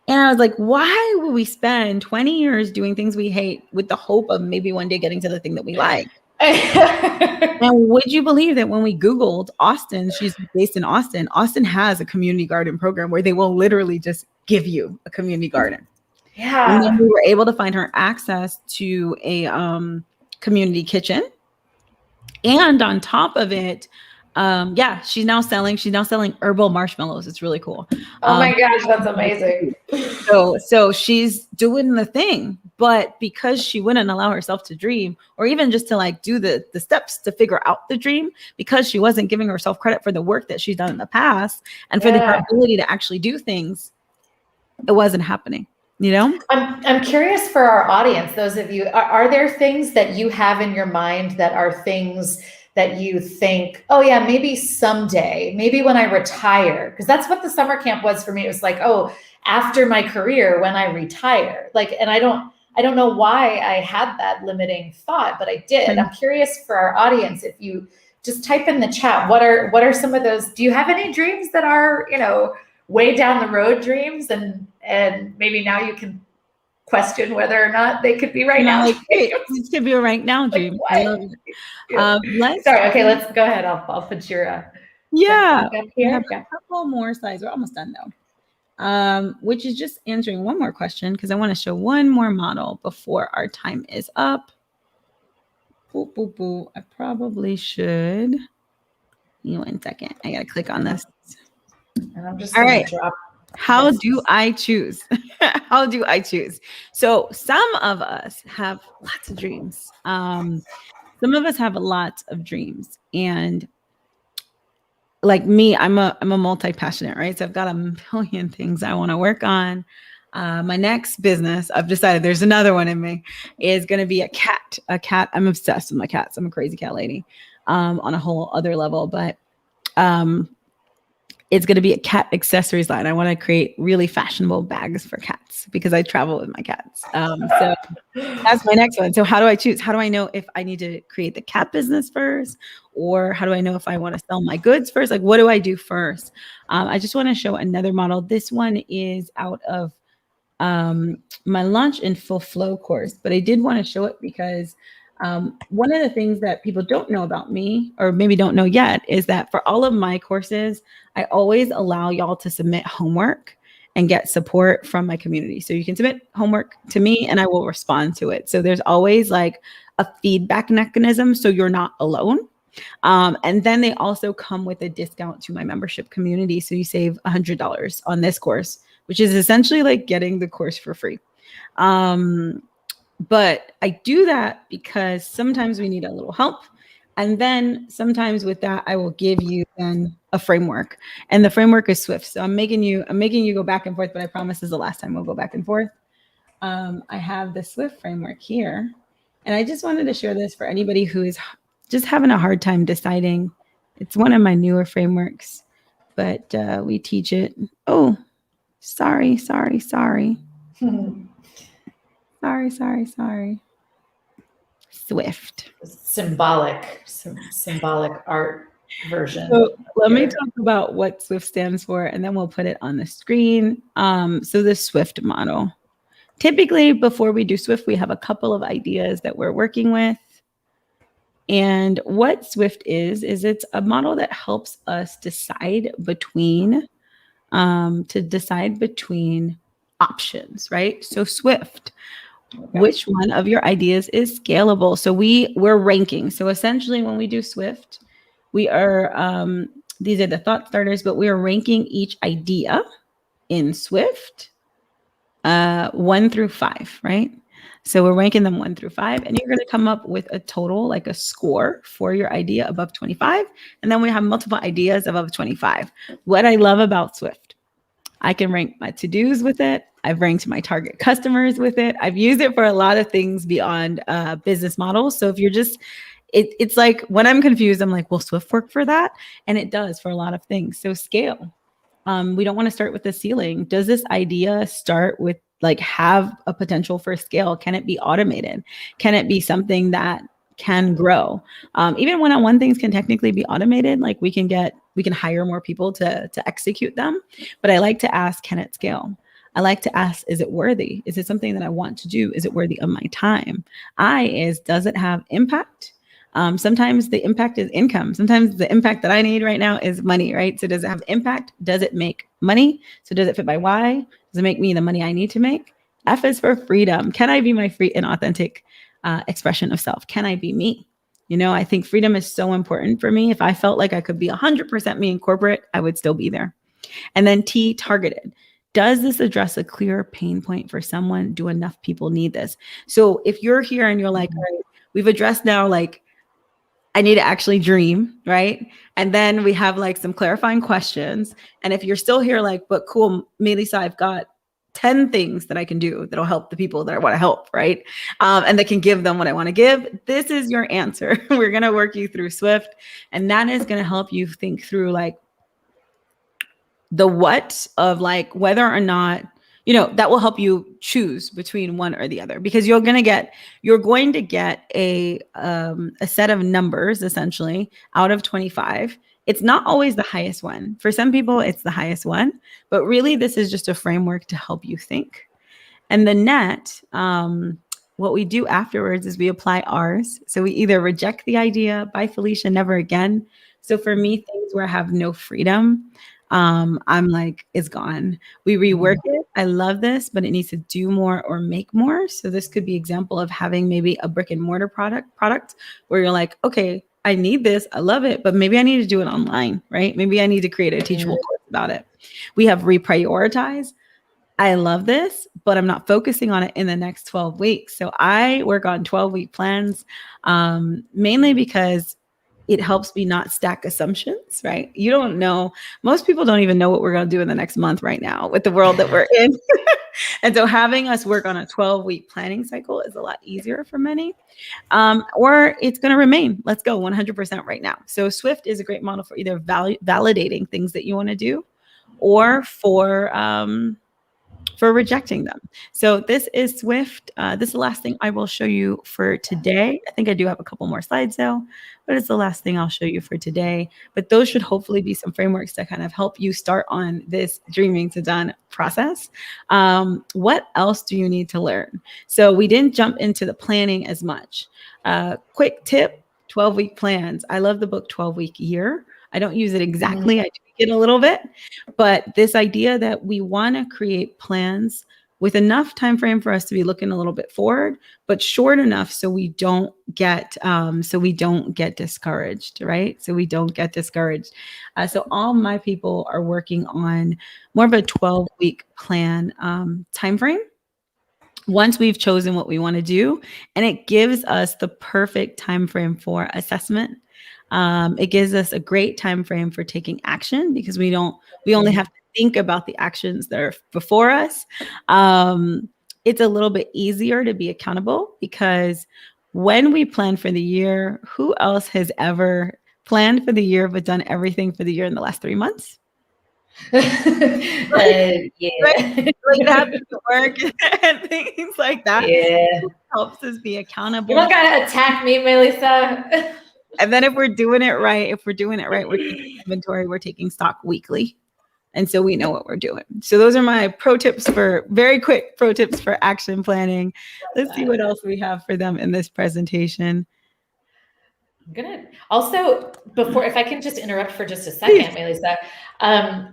And I was like, why would we spend 20 years doing things we hate with the hope of maybe one day getting to the thing that we like? And would you believe that when we Googled Austin, she's based in Austin, Austin has a community garden program where they will literally just give you a community garden. Yeah. And then we were able to find her access to a community kitchen. And on top of it, she's now selling herbal marshmallows. It's really cool. Oh my gosh, that's amazing. So she's doing the thing, but because she wouldn't allow herself to dream, or even just to like do the steps to figure out the dream, because she wasn't giving herself credit for the work that she's done in the past and for the ability to actually do things, it wasn't happening. I'm curious for our audience, those of you, are there things that you have in your mind that are things that you think, oh yeah, maybe someday, maybe when I retire, because that's what the summer camp was for me. It was like, oh, after my career, when I retire, and I don't know why I had that limiting thought, but I did. I'm curious for our audience, if you just type in the chat, what are some of those? Do you have any dreams that are, way down the road dreams, and maybe now you can question whether or not they could be right now? It could be a right now dream. I love it. Sorry. Okay, let's go ahead. I'll put your up here. We have a couple more slides. We're almost done though. Which is just answering one more question, because I want to show one more model before our time is up. Boop, boop, boop. I probably should. Give me 1 second. I gotta click on this. And I'm just gonna drop. How do I choose? How do I choose? So some of us have lots of dreams. Some of us have a lot of dreams, and like me, I'm a multi-passionate, right? So I've got a million things I want to work on. My next business, I've decided there's another one in me, is going to be a cat. I'm obsessed with my cats. I'm a crazy cat lady on a whole other level, but it's going to be a cat accessories line. I want to create really fashionable bags for cats because I travel with my cats. So that's my next one. So how do I choose? How do I know if I need to create the cat business first? Or how do I know if I want to sell my goods first? Like, what do I do first? I just want to show another model. This one is out of my Launch in Full Flow course, but I did want to show it because one of the things that people don't know about me, or maybe don't know yet, is that for all of my courses, I always allow y'all to submit homework and get support from my community. So you can submit homework to me and I will respond to it. So there's always like a feedback mechanism so you're not alone. And then they also come with a discount to my membership community. So you save $100 on this course, which is essentially like getting the course for free. But I do that because sometimes we need a little help. And then sometimes with that, I will give you then a framework, and the framework is Swift. So I'm making you go back and forth, but I promise this is the last time we'll go back and forth. I have the Swift framework here, and I just wanted to share this for anybody who is just having a hard time deciding. It's one of my newer frameworks, but we teach it. Oh, sorry. Sorry. Swift. Symbolic art version. So let me talk about what Swift stands for, and then we'll put it on the screen. So the Swift model. Typically, before we do Swift, we have a couple of ideas that we're working with. And what Swift is it's a model that helps us decide between options, right? So Swift, which one of your ideas is scalable? So we're ranking. So essentially when we do Swift, we are, these are the thought starters, but we are ranking each idea in Swift 1 through 5, right? So we're ranking them 1 through 5, and you're going to come up with a total, like a score for your idea above 25. And then we have multiple ideas above 25. What I love about Swift, I can rank my to-dos with it. I've ranked my target customers with it. I've used it for a lot of things beyond business models. So if you're just, it's like when I'm confused, I'm like, will Swift work for that? And it does for a lot of things. So scale. We don't want to start with the ceiling. Does this idea start with like have a potential for scale? Can it be automated? Can it be something that can grow? Even one-on-one things can technically be automated. Like we can hire more people to execute them. But I like to ask, can it scale? I like to ask, is it worthy? Is it something that I want to do? Is it worthy of my time? Does it have impact? Sometimes the impact is income. Sometimes the impact that I need right now is money, right? So does it have impact? Does it make money? So does it fit my why? Does it make me the money I need to make? F is for freedom. Can I be my free and authentic expression of self? Can I be me? You know, I think freedom is so important for me. If I felt like I could be 100% me in corporate, I would still be there. And then T, targeted. Does this address a clear pain point for someone? Do enough people need this? So if you're here and you're like, all right, we've addressed now, like, I need to actually dream, right? And then we have like some clarifying questions. And if you're still here, like, but cool, Mélissa, I've got 10 things that I can do that'll help the people that I want to help, right? And that can give them what I want to give. This is your answer. We're going to work you through Swift. And that is going to help you think through like the what of like whether or not, you know, that will help you choose between one or the other, because you're going to get a set of numbers essentially out of 25. It's not always the highest one. For some people, it's the highest one, but really this is just a framework to help you think. And the net, what we do afterwards is we apply ours. So we either reject the idea, bye Felicia, never again. So for me, things where I have no freedom, I'm like, it's gone. We rework it. I love this, but it needs to do more or make more. So this could be example of having maybe a brick and mortar product where you're like, okay, I need this. I love it, but maybe I need to do it online, right? Maybe I need to create a teachable course about it. We have reprioritize. I love this, but I'm not focusing on it in the next 12 weeks. So I work on 12-week plans, mainly because it helps me not stack assumptions, right? You don't know. Most people don't even know what we're going to do in the next month right now with the world that we're in. And so having us work on a 12-week planning cycle is a lot easier for many. Or it's going to remain. Let's go 100% right now. So Swift is a great model for either validating things that you want to do, or for rejecting them. So this is Swift. This is the last thing I will show you for today. I think I do have a couple more slides though, but it's the last thing I'll show you for today. But those should hopefully be some frameworks that kind of help you start on this dreaming to done process. What else do you need to learn? So we didn't jump into the planning as much. Quick tip, 12-week plans. I love the book 12-Week Year. I don't use it exactly. I tweak it a little bit, but this idea that we want to create plans with enough time frame for us to be looking a little bit forward, but short enough so we don't get discouraged, right? So we don't get discouraged. So all my people are working on more of a 12-week plan time frame. Once we've chosen what we want to do, and it gives us the perfect time frame for assessment. It gives us a great time frame for taking action, because we only have to think about the actions that are before us. It's a little bit easier to be accountable, because when we plan for the year, who else has ever planned for the year but done everything for the year in the last 3 months? Yeah. Like having to work and things like that. Yeah. It helps us be accountable. You don't gotta attack me, Mélissa. And then if we're doing it right, we're taking inventory, we're taking stock weekly. And so we know what we're doing. So those are my very quick pro tips for action planning. Let's see what else we have for them in this presentation. I'm gonna also, if I can just interrupt for just a second, Mélissa.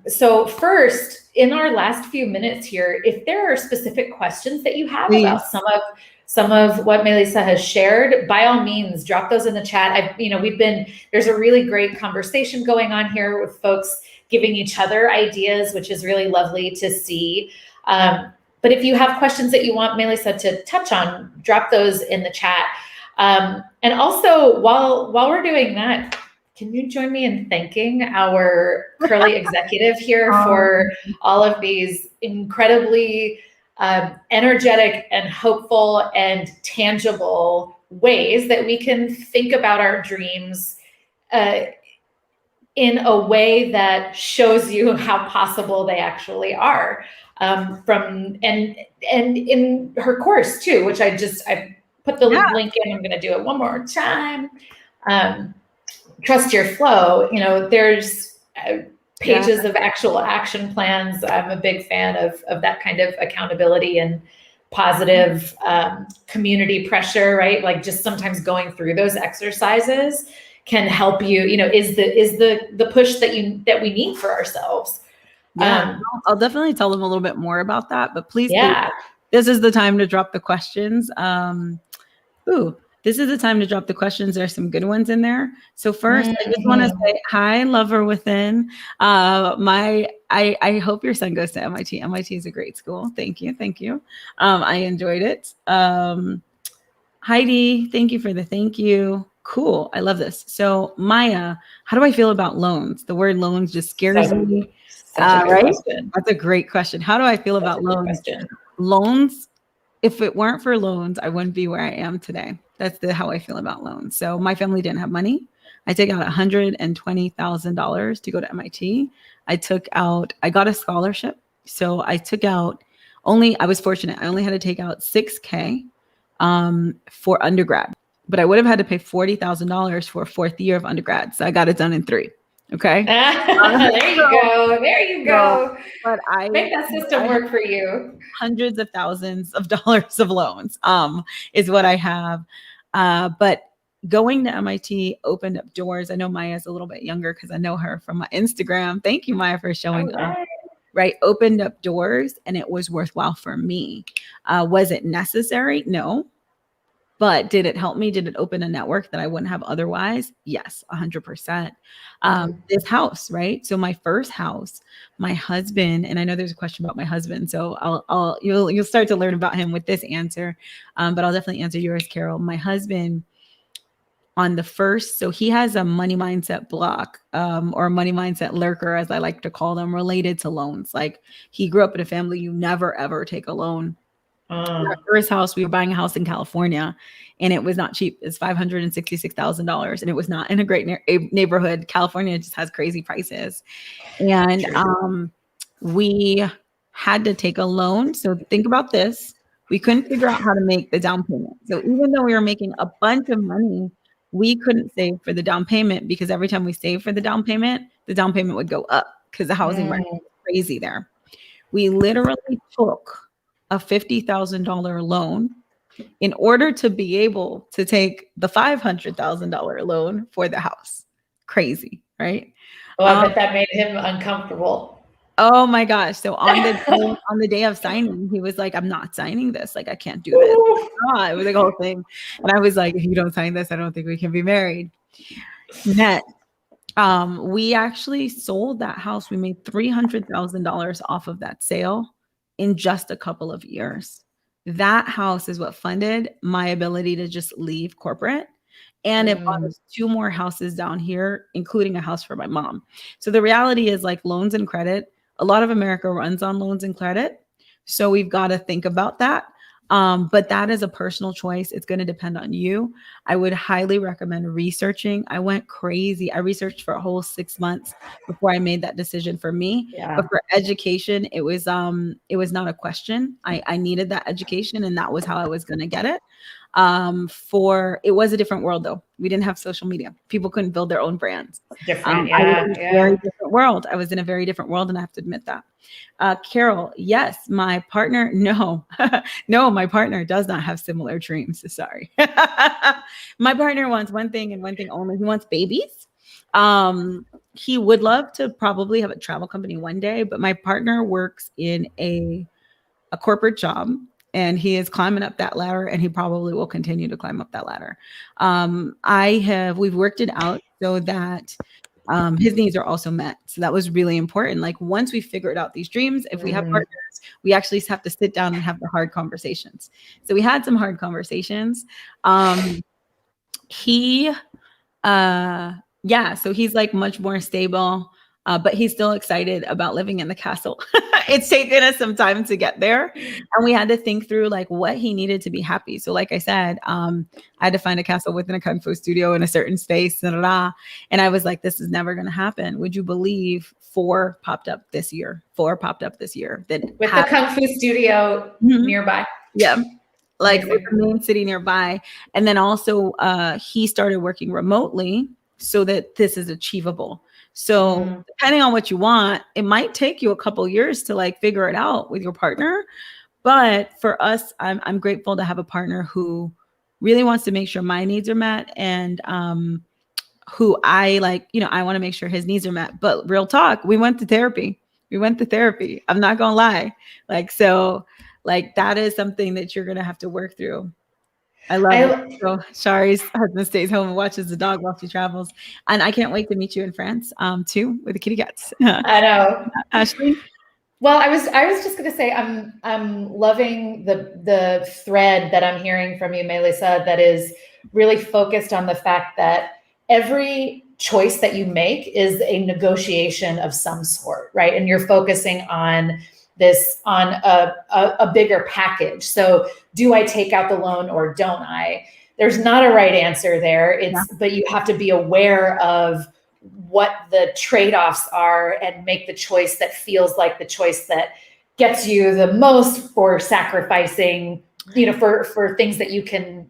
So first, in our last few minutes here, if there are specific questions that you have about some of what Mélissa has shared, by all means, drop those in the chat. There's a really great conversation going on here with folks giving each other ideas, which is really lovely to see. But if you have questions that you want Mélissa to touch on, drop those in the chat. And also, while we're doing that, can you join me in thanking our Curly executive here for all of these incredibly energetic and hopeful and tangible ways that we can think about our dreams in a way that shows you how possible they actually are. And in her course too, which I put the link in. I'm going to do it one more time. Trust Your Flow. There's pages of actual action plans. I'm a big fan of that kind of accountability and positive community pressure, right? Like just sometimes going through those exercises can help you, is the push that we need for ourselves. I'll definitely tell them a little bit more about that, but please, this is the time to drop the questions. This is the time to drop the questions. There's some good ones in there. So first, I just want to say hi, lover within. I hope your son goes to MIT. MIT is a great school. Thank you. I enjoyed it. Heidi, thank you for the thank you. Cool. I love this. So Maya, how do I feel about loans? The word loans just scares me. Right? Question. That's a great question. How do I feel about loans? Loans, if it weren't for loans, I wouldn't be where I am today. That's how I feel about loans. So my family didn't have money. I took out $120,000 to go to MIT. I got a scholarship. So I was fortunate. I only had to take out $6,000 for undergrad, but I would have had to pay $40,000 for a fourth year of undergrad. So I got it done in 3. Okay. There you go. But I make that system work for you. Hundreds of thousands of dollars of loans is what I have. But going to MIT opened up doors. I know Maya's a little bit younger because I know her from my Instagram. Thank you, Maya, for showing up. Right. Opened up doors, and it was worthwhile for me. Was it necessary? No. But did it help me? Did it open a network that I wouldn't have otherwise? Yes, 100%. This house, right? So my first house, my husband, and I know there's a question about my husband, so you'll start to learn about him with this answer. But I'll definitely answer yours, Carol. My husband on the first, so he has a money mindset block, or a money mindset lurker, as I like to call them, related to loans. Like, he grew up in a family, you never ever take a loan. Our first house, we were buying a house in California, and it was not cheap. It's $566,000, and it was not in a great neighborhood. California just has crazy prices, and we had to take a loan. So think about this: we couldn't figure out how to make the down payment. So even though we were making a bunch of money, we couldn't save for the down payment, because every time we saved for the down payment would go up because the housing market was crazy there. We literally took a $50,000 loan in order to be able to take the $500,000 loan for the house. Crazy, right? Oh, I bet that made him uncomfortable. Oh my gosh. So on the day of signing, he was like, I'm not signing this. Like, I can't do this. It was like a whole thing. And I was like, if you don't sign this, I don't think we can be married. Net. We actually sold that house. We made $300,000 off of that sale in just a couple of years. That house is what funded my ability to just leave corporate. And it bought us 2 more houses down here, including a house for my mom. So the reality is, like, loans and credit, a lot of America runs on loans and credit. So we've got to think about that. But that is a personal choice. It's going to depend on you. I would highly recommend researching. I went crazy. I researched for a whole 6 months before I made that decision for me. Yeah. But for education, it was not a question. I needed that education, and that was how I was going to get it. It was a different world, though. We didn't have social media. People couldn't build their own brands. Different, I was in a very different world. I was in a very different world, and I have to admit that. Carol, yes, my partner. No, no, my partner does not have similar dreams. Sorry. My partner wants one thing and one thing only. He wants babies. He would love to probably have a travel company one day, but my partner works in a corporate job, and he is climbing up that ladder, and he probably will continue to climb up that ladder. We've worked it out so that his needs are also met. So that was really important. Like, once we figured out these dreams, if we have partners, we actually have to sit down and have the hard conversations. So we had some hard conversations. So he's like much more stable, but he's still excited about living in the castle. It's taken us some time to get there, and we had to think through like what he needed to be happy. So like I said, I had to find a castle within a Kung Fu studio in a certain space, and I was like, this is never going to happen. Would you believe 4 popped up this year? 4 popped up this year. With the Kung Fu studio nearby. Yeah. Like with the main city nearby. And then also he started working remotely so that this is achievable. So depending on what you want, it might take you a couple years to like figure it out with your partner. But for us, I'm grateful to have a partner who really wants to make sure my needs are met, and who I like, I want to make sure his needs are met. But real talk, we went to therapy. I'm not going to lie. That is something that you're going to have to work through. I love it. So Shari's husband stays home and watches the dog while she travels. And I can't wait to meet you in France, too, with the kitty cats. I know. Ashley? Well, I was just going to say, I'm loving the thread that I'm hearing from you, Mélissa, that is really focused on the fact that every choice that you make is a negotiation of some sort, right? And you're focusing on a bigger package. So do I take out the loan or don't I? There's not a right answer there. But you have to be aware of what the trade-offs are and make the choice that feels like the choice that gets you the most for sacrificing, for things that you can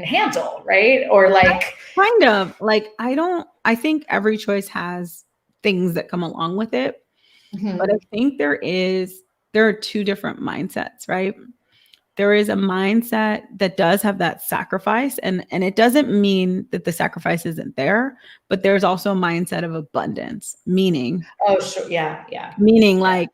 handle, right? Or like kind of like, I think every choice has things that come along with it. But I think there are 2 different mindsets, right? There is a mindset that does have that sacrifice, and it doesn't mean that the sacrifice isn't there, but there's also a mindset of abundance, meaning. Oh, sure. Yeah. Meaning like,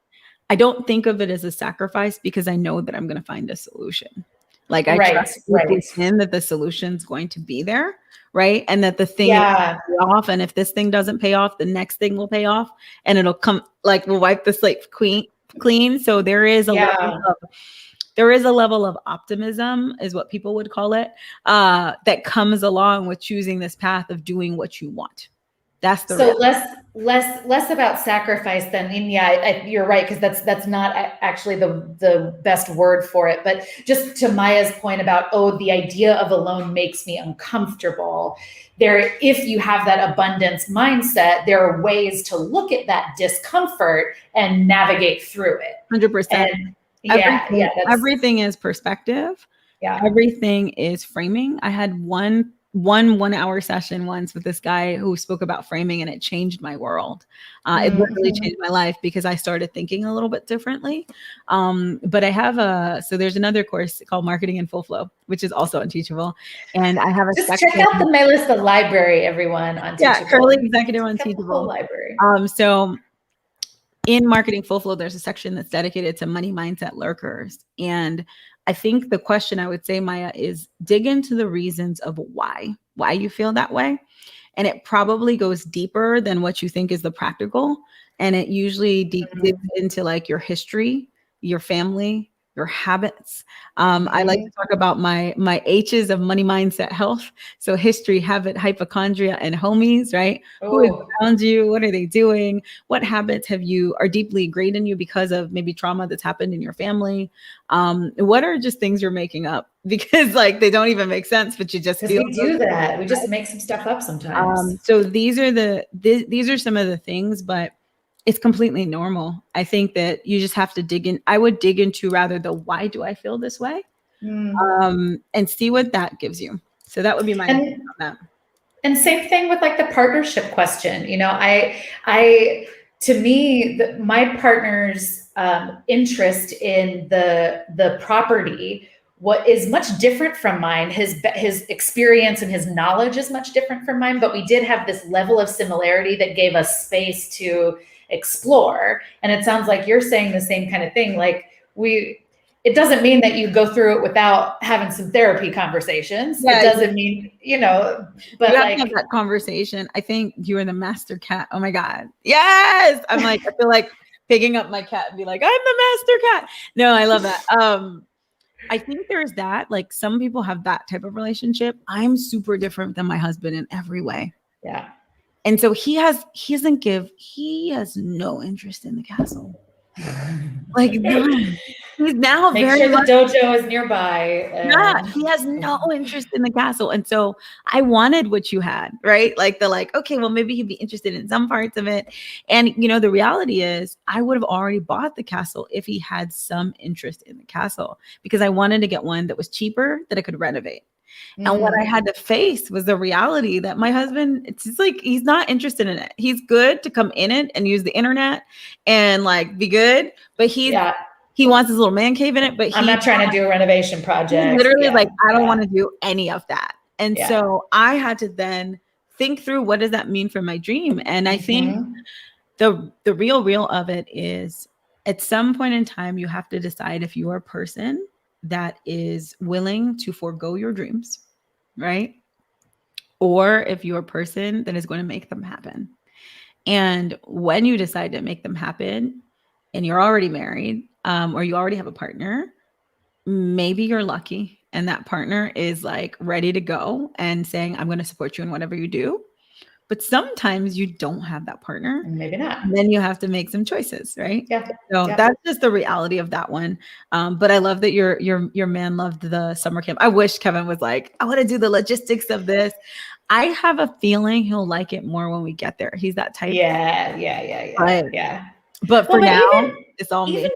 I don't think of it as a sacrifice because I know that I'm going to find a solution. Like I trust within that the solution's going to be there, right? And that the thing will pay off, and if this thing doesn't pay off, the next thing will pay off, and it'll come, like we'll wipe the slate clean. So there is a level of there is a level of optimism, is what people would call it, that comes along with choosing this path of doing what you want. That's the so less about sacrifice than, and yeah, you're right, because that's not actually the best word for it. But just to Maya's point about, the idea of alone makes me uncomfortable. There, if you have that abundance mindset, there are ways to look at that discomfort and navigate through it. 100%. And everything is perspective. Yeah. Everything is framing. I had one 1 hour session once with this guy who spoke about framing, and it changed my world. It literally changed my life because I started thinking a little bit differently. But I have so there's another course called Marketing in Full Flow, which is also on Teachable. And I have a just check out the Mélissa library, everyone, on Teachable. Yeah, Curly Executive on Teachable. Library. So in Marketing Full Flow, there's a section that's dedicated to money mindset lurkers. And I think the question I would say, Maya, is dig into the reasons of why you feel that way. And it probably goes deeper than what you think is the practical. And it usually digs into like your history, your family, your habits. I like to talk about my H's of money mindset health. So history, habit, hypochondria, and homies, right? Who is around you? What are they doing? What habits are deeply ingrained in you because of maybe trauma that's happened in your family? What are just things you're making up because like they don't even make sense, but you just feel we do that. We just make some stuff up sometimes. So these are some of the things, but it's completely normal. I think that you just have to dig in. I would dig into rather the why do I feel this way, and see what that gives you. So that would be my opinion on that. And same thing with like the partnership question. You know, to me, my partner's interest in the property is much different from mine. His experience and his knowledge is much different from mine, but we did have this level of similarity that gave us space to explore. And it sounds like you're saying the same kind of thing. Like it doesn't mean that you go through it without having some therapy conversations. Yeah, it doesn't mean, but you have to have that conversation. I think you are the master cat. Oh my God. Yes. I'm like, I feel like picking up my cat and be like, I'm the master cat. No, I love that. I think there's that, like some people have that type of relationship. I'm super different than my husband in every way. Yeah. And so he has no interest in the castle. Like none. He's now Make sure the dojo is nearby. Yeah, he has no interest in the castle. And so I wanted what you had, right? Like okay, well, maybe he'd be interested in some parts of it. And the reality is I would have already bought the castle if he had some interest in the castle, because I wanted to get one that was cheaper that I could renovate. And what I had to face was the reality that my husband, it's just like, he's not interested in it. He's good to come in it and use the internet and like be good, but he wants his little man cave in it. But I'm not trying to do a renovation project. Literally, like, I don't want to do any of that. And so I had to then think through, what does that mean for my dream? And I think the real of it is, at some point in time, you have to decide if you are a person that is willing to forego your dreams, right? Or if you're a person that is going to make them happen. And when you decide to make them happen and you're already married, or you already have a partner, maybe you're lucky and that partner is like ready to go and saying, I'm going to support you in whatever you do. But sometimes you don't have that partner. Maybe not. And then you have to make some choices, right? Yeah. So that's just the reality of that one. But I love that your man loved the summer camp. I wish Kevin was like, I want to do the logistics of this. I have a feeling he'll like it more when we get there. He's that type. Yeah. But for now, it's all me.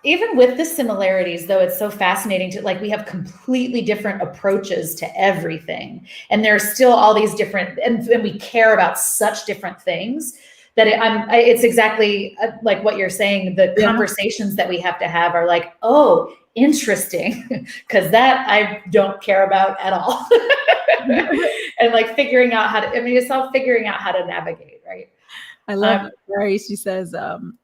Even with the similarities, though, it's so fascinating to, like, we have completely different approaches to everything. And there's still all these different, and we care about such different things that it's exactly like what you're saying. The conversations that we have to have are like, oh, interesting, because that I don't care about at all. And like figuring out it's all figuring out how to navigate, right? I love Mary. She says,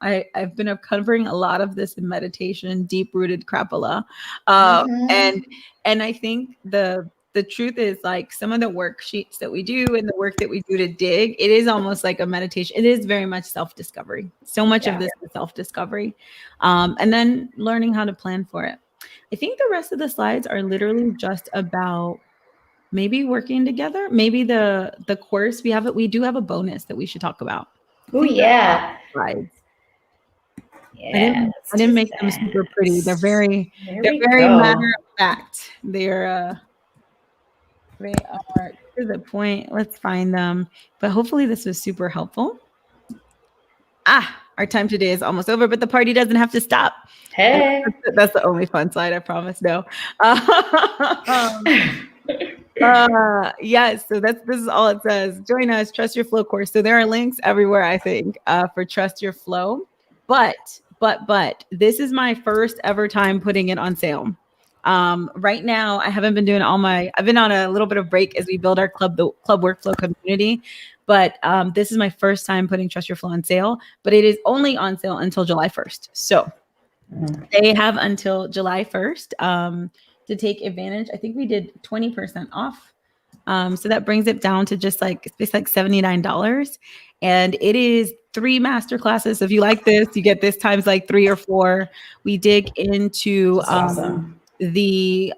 I've been uncovering a lot of this in meditation, deep-rooted crapola. And I think the truth is, like, some of the worksheets that we do and the work that we do to dig, it is almost like a meditation. It is very much self-discovery. So much of this is self-discovery. And then learning how to plan for it. I think the rest of the slides are literally just about maybe working together. Maybe the course we do have a bonus that we should talk about. Oh yeah. Slides. Yeah, I didn't make them super pretty. They're very matter of fact. They are to the point. Let's find them. But hopefully this was super helpful. Our time today is almost over, but the party doesn't have to stop. Hey. That's the only fun slide, I promise. No. Yes, so this is all it says. Join us, Trust Your Flow course. So there are links everywhere, I think, for Trust Your Flow. But this is my first ever time putting it on sale. Right now, I haven't been doing I've been on a little bit of break as we build our club workflow community. But this is my first time putting Trust Your Flow on sale, but it is only on sale until July 1st. So they have until July 1st to take advantage. I think we did 20% off. So that brings it down to just it's like $79. And it is 3 master classes. So if you like this, you get this times like 3 or 4. We dig into awesome. the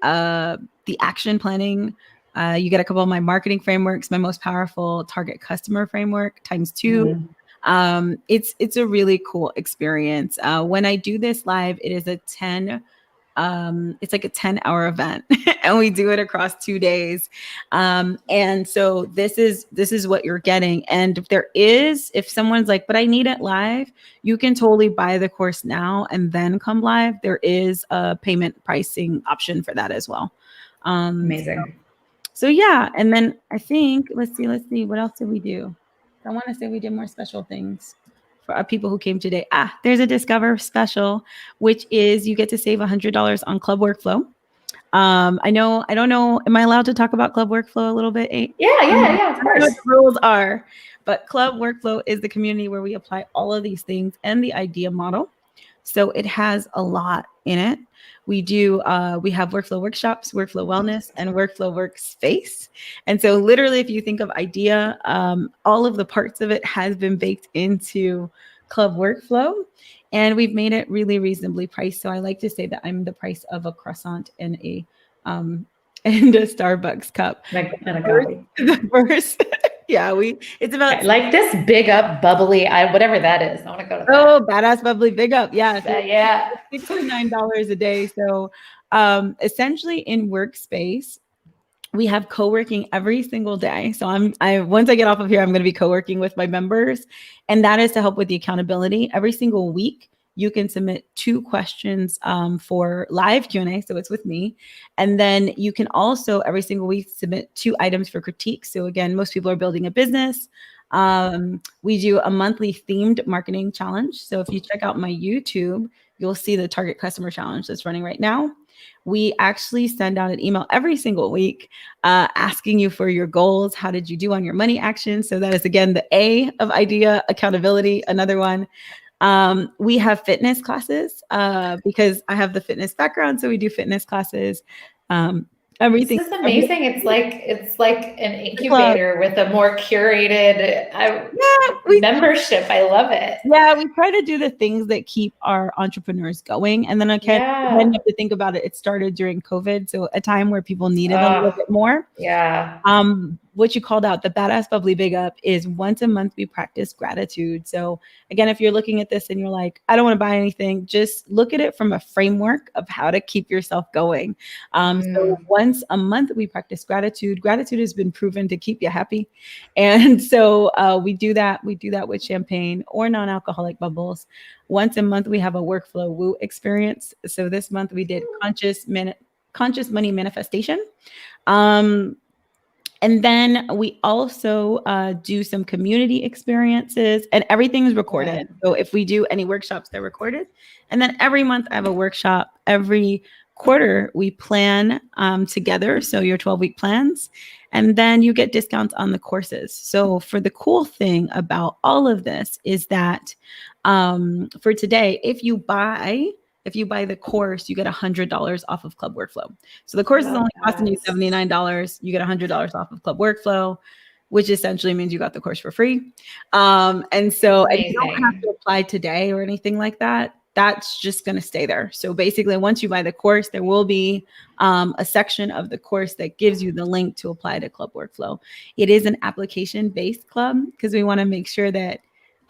action planning. You get a couple of my marketing frameworks, my most powerful target customer framework times 2. It's a really cool experience. When I do this live, it is it's like a 10-hour event and we do it across 2 days. And so this is what you're getting. And if someone's like, but I need it live, you can totally buy the course now and then come live. There is a payment pricing option for that as well. Amazing. So yeah. And then I think, let's see, what else did we do? I want to say we did more special things for our people who came today. There's a Discover special, which is you get to save $100 on Club Workflow. I don't know. Am I allowed to talk about Club Workflow a little bit? Yeah, of course. What the rules are, but Club Workflow is the community where we apply all of these things and the idea model. So it has a lot in it. We have workflow workshops, workflow wellness, and workflow workspace. And so literally, if you think of idea, all of the parts of it has been baked into Club Workflow, and we've made it really reasonably priced. So I like to say that I'm the price of a croissant and a Starbucks cup. And a coffee. The first. Yeah, it's about like this big up bubbly, whatever that is. I want to go to that. Oh, badass bubbly big up. Yeah. Yeah. $69 a day. So essentially in Workspace, we have co-working every single day. So once I get off of here, I'm going to be co-working with my members. And that is to help with the accountability. Every single week, you can submit 2 questions for live Q&A. So it's with me. And then you can also every single week submit 2 items for critique. So again, most people are building a business. We do a monthly themed marketing challenge. So if you check out my YouTube, you'll see the target customer challenge that's running right now. We actually send out an email every single week asking you for your goals. How did you do on your money action? So that is, again, the A of idea, accountability, another one. We have fitness classes because I have the fitness background. So we do fitness classes. Everything. This is amazing. It's like an incubator with a more curated membership. I love it. Yeah, we try to do the things that keep our entrepreneurs going. And then then you have to think about it. It started during COVID, so a time where people needed a little bit more. Yeah. What you called out, the badass bubbly big up, is once a month we practice gratitude. So again, if you're looking at this and you're like, I don't want to buy anything, just look at it from a framework of how to keep yourself going. So once a month we practice gratitude. Gratitude has been proven to keep you happy. And so we do that. We do that with champagne or non-alcoholic bubbles. Once a month we have a workflow woo experience. So this month we did conscious money manifestation. And then we also do some community experiences, and everything is recorded. So if we do any workshops, they're recorded. And then every month I have a workshop. Every quarter we plan together. So your 12-week plans, and then you get discounts on the courses. So for the cool thing about all of this is that for today, if you buy the course, you get $100 off of Club Workflow. So the course is only costing you $79. You get $100 off of Club Workflow, which essentially means you got the course for free. And you don't have to apply today or anything like that. that's just going to stay there. So basically, once you buy the course, there will be a section of the course that gives you the link to apply to Club Workflow. It is an application-based club because we want to make sure that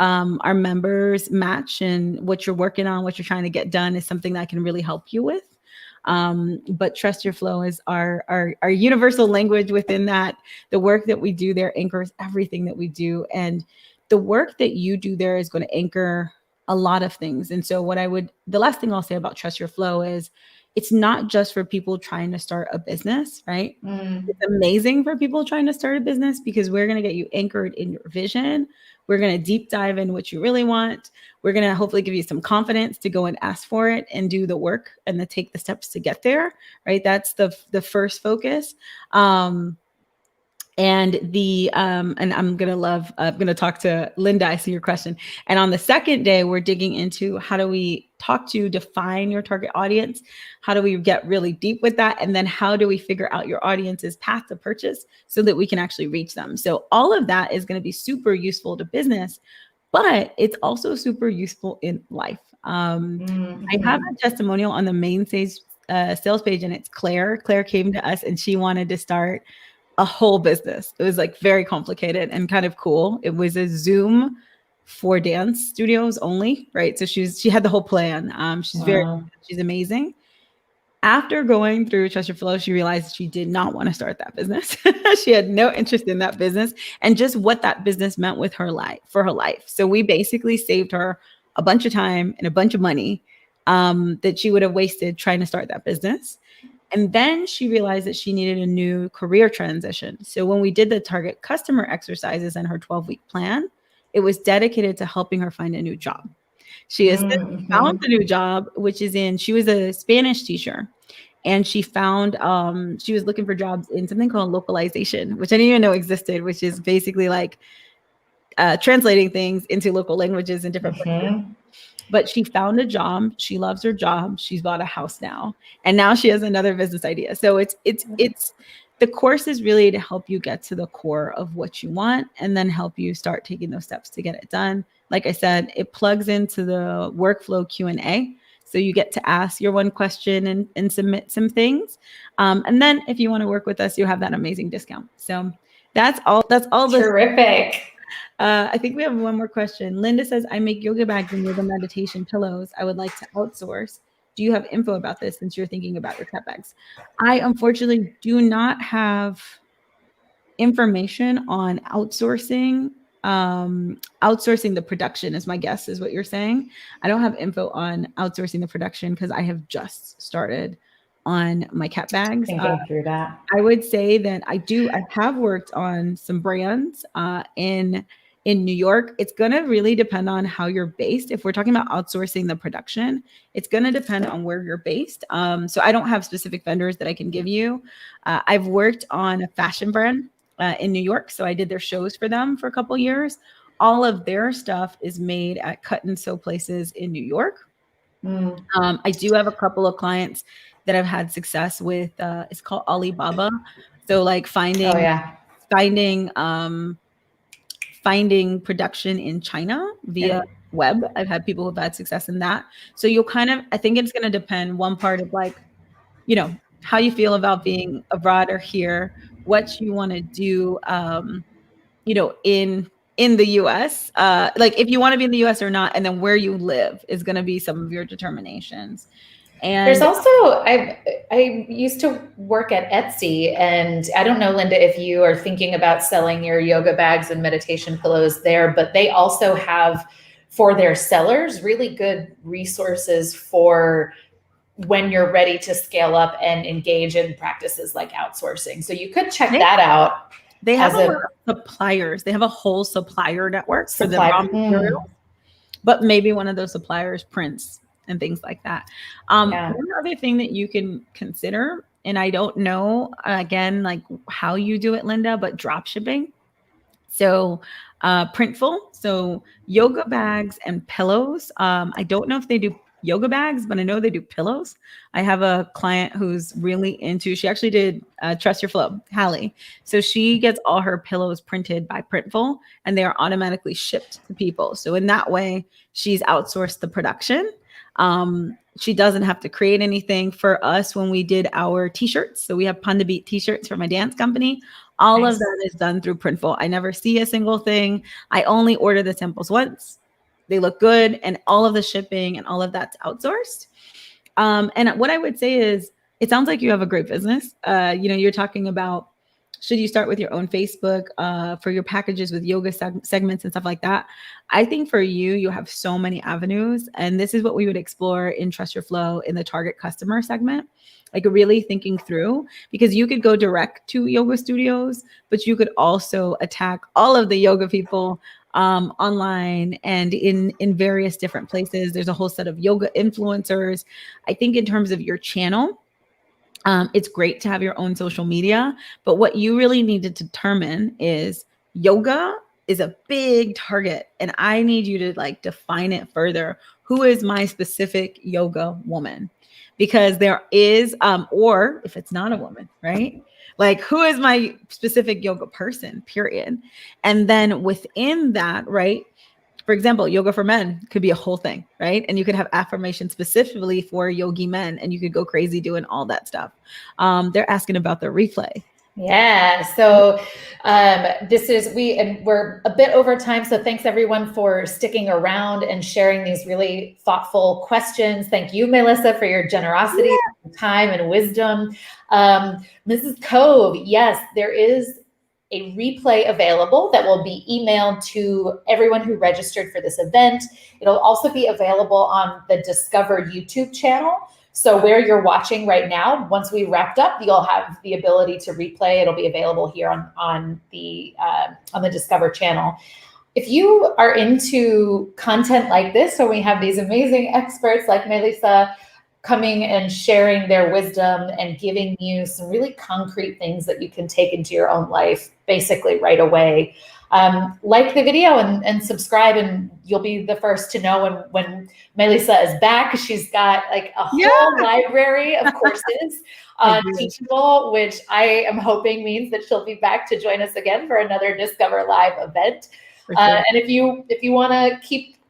our members match, and what you're working on, what you're trying to get done is something that can really help you with. But trust your flow is our universal language within that. The work that we do there anchors everything that we do. And the work that you do there is going to anchor a lot of things. And so the last thing I'll say about trust your flow is it's not just for people trying to start a business, right? It's amazing for people trying to start a business because we're going to get you anchored in your vision. We're going to deep dive in what you really want. We're going to hopefully give you some confidence to go and ask for it and do the work and to take the steps to get there, right? That's the first focus. And I'm gonna talk to Linda. I see your question. And on the second day, we're digging into how do we define your target audience? How do we get really deep with that? And then how do we figure out your audience's path to purchase so that we can actually reach them? So all of that is going to be super useful to business, but it's also super useful in life. I have a testimonial on the main stage sales page, and it's Claire. Claire came to us and she wanted to start a whole business. It was like very complicated and kind of cool. It was a Zoom for dance studios only, right? So she had the whole plan. She's amazing. After going through Trust Your Flow, she realized she did not want to start that business. She had no interest in that business and just what that business meant with her life, for her life. So we basically saved her a bunch of time and a bunch of money that she would have wasted trying to start that business. And then she realized that she needed a new career transition. So when we did the target customer exercises in her 12-week plan, it was dedicated to helping her find a new job. She has found the new job, which is she was a Spanish teacher. And she found, she was looking for jobs in something called localization, which I didn't even know existed, which is basically like translating things into local languages in different places. But she found a job. She loves her job. She's bought a house now. And now she has another business idea. So it's the course is really to help you get to the core of what you want and then help you start taking those steps to get it done. Like I said, it plugs into the workflow Q&A. So you get to ask your one question and submit some things. And then if you want to work with us, you have that amazing discount. So that's all. Terrific. I think we have one more question. Linda says, I make yoga bags and yoga meditation pillows. I would like to outsource. Do you have info about this since you're thinking about your cat bags? I unfortunately do not have information on outsourcing. Outsourcing the production is my guess, is what you're saying. I don't have info on outsourcing the production because I have just started on my cat bags. Thinking through that. I would say that I have worked on some brands in New York. It's going to really depend on how you're based. If we're talking about outsourcing the production, it's going to depend on where you're based. So I don't have specific vendors that I can give you. I've worked on a fashion brand in New York. So I did their shows for them for a couple years. All of their stuff is made at cut and sew places in New York. I do have a couple of clients that I've had success with. It's called Alibaba. So like finding production in China via web. I've had people who've had success in that. So I think it's going to depend one part of like, how you feel about being abroad or here, what you want to do, in the US, like if you want to be in the US or not, and then where you live is going to be some of your determinations. And there's also, I used to work at Etsy, and I don't know, Linda, if you are thinking about selling your yoga bags and meditation pillows there, but they also have for their sellers really good resources for when you're ready to scale up and engage in practices like outsourcing. So you could check that out. They have a lot of suppliers. They have a whole supplier network for the raw materials, but maybe one of those suppliers prints and things like that. One other thing that you can consider, and I don't know, again, like how you do it, Linda, but drop shipping. So Printful, so yoga bags and pillows. I don't know if they do yoga bags, but I know they do pillows. I have a client who's really she actually did Trust Your Flow, Hallie. So she gets all her pillows printed by Printful and they are automatically shipped to people. So in that way, she's outsourced the production. She doesn't have to create anything for us when we did our t-shirts. So we have Panda Beat t-shirts for my dance company. All of that is done through Printful. I never see a single thing. I only order the samples once. They look good, and all of the shipping and all of that's outsourced. And what I would say is, it sounds like you have a great business. You're talking about, should you start with your own Facebook for your packages with yoga segments and stuff like that? I think for you have so many avenues. And this is what we would explore in Trust Your Flow in the target customer segment, like really thinking through, because you could go direct to yoga studios, but you could also attack all of the yoga people online and in various different places. There's a whole set of yoga influencers. I think in terms of your channel, it's great to have your own social media, but what you really need to determine is yoga is a big target, and I need you to like define it further. Who is my specific yoga woman? Because there is, or if it's not a woman, right? Like, who is my specific yoga person, period. And then within that, right? For example, yoga for men could be a whole thing, right? And you could have affirmations specifically for yogi men, and you could go crazy doing all that stuff. They're asking about the replay. Yeah. So we're a bit over time. So thanks everyone for sticking around and sharing these really thoughtful questions. Thank you, Mélissa, for your generosity, time, and wisdom. Mrs. Cove, yes, there is a replay available that will be emailed to everyone who registered for this event. It'll also be available on the Discover YouTube channel. So where you're watching right now, once we wrapped up, you'll have the ability to replay. It'll be available here on the Discover channel. If you are into content like this, so we have these amazing experts like Mélissa coming and sharing their wisdom and giving you some really concrete things that you can take into your own life basically right away. Like the video and subscribe, and you'll be the first to know when Mélissa is back. She's got like a whole library of courses on Teachable, which I am hoping means that she'll be back to join us again for another Discover Live event. Sure. And if you want to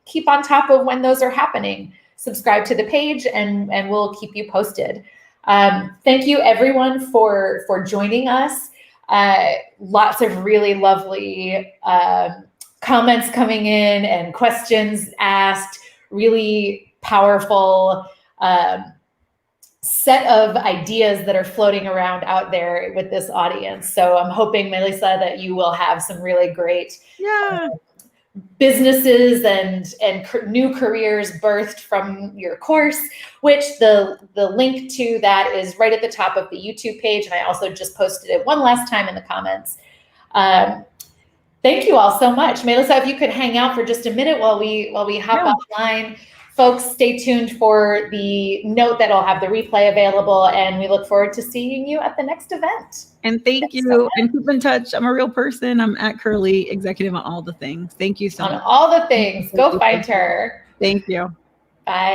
keep on top of when those are happening, subscribe to the page and we'll keep you posted. Thank you everyone for joining us. Lots of really lovely comments coming in and questions asked, really powerful set of ideas that are floating around out there with this audience. So I'm hoping, Mélissa, that you will have some really great businesses and new careers birthed from your course, which the link to that is right at the top of the YouTube page. And I also just posted it one last time in the comments. Thank you all so much. Mélissa, if you could hang out for just a minute while we hop offline. Folks, stay tuned for the note that'll have the replay available, and we look forward to seeing you at the next event. And thank you, and keep in touch. I'm a real person. I'm at Curly Executive on all the things. Thank you so much. On all the things. Go find her. Thank you. Bye.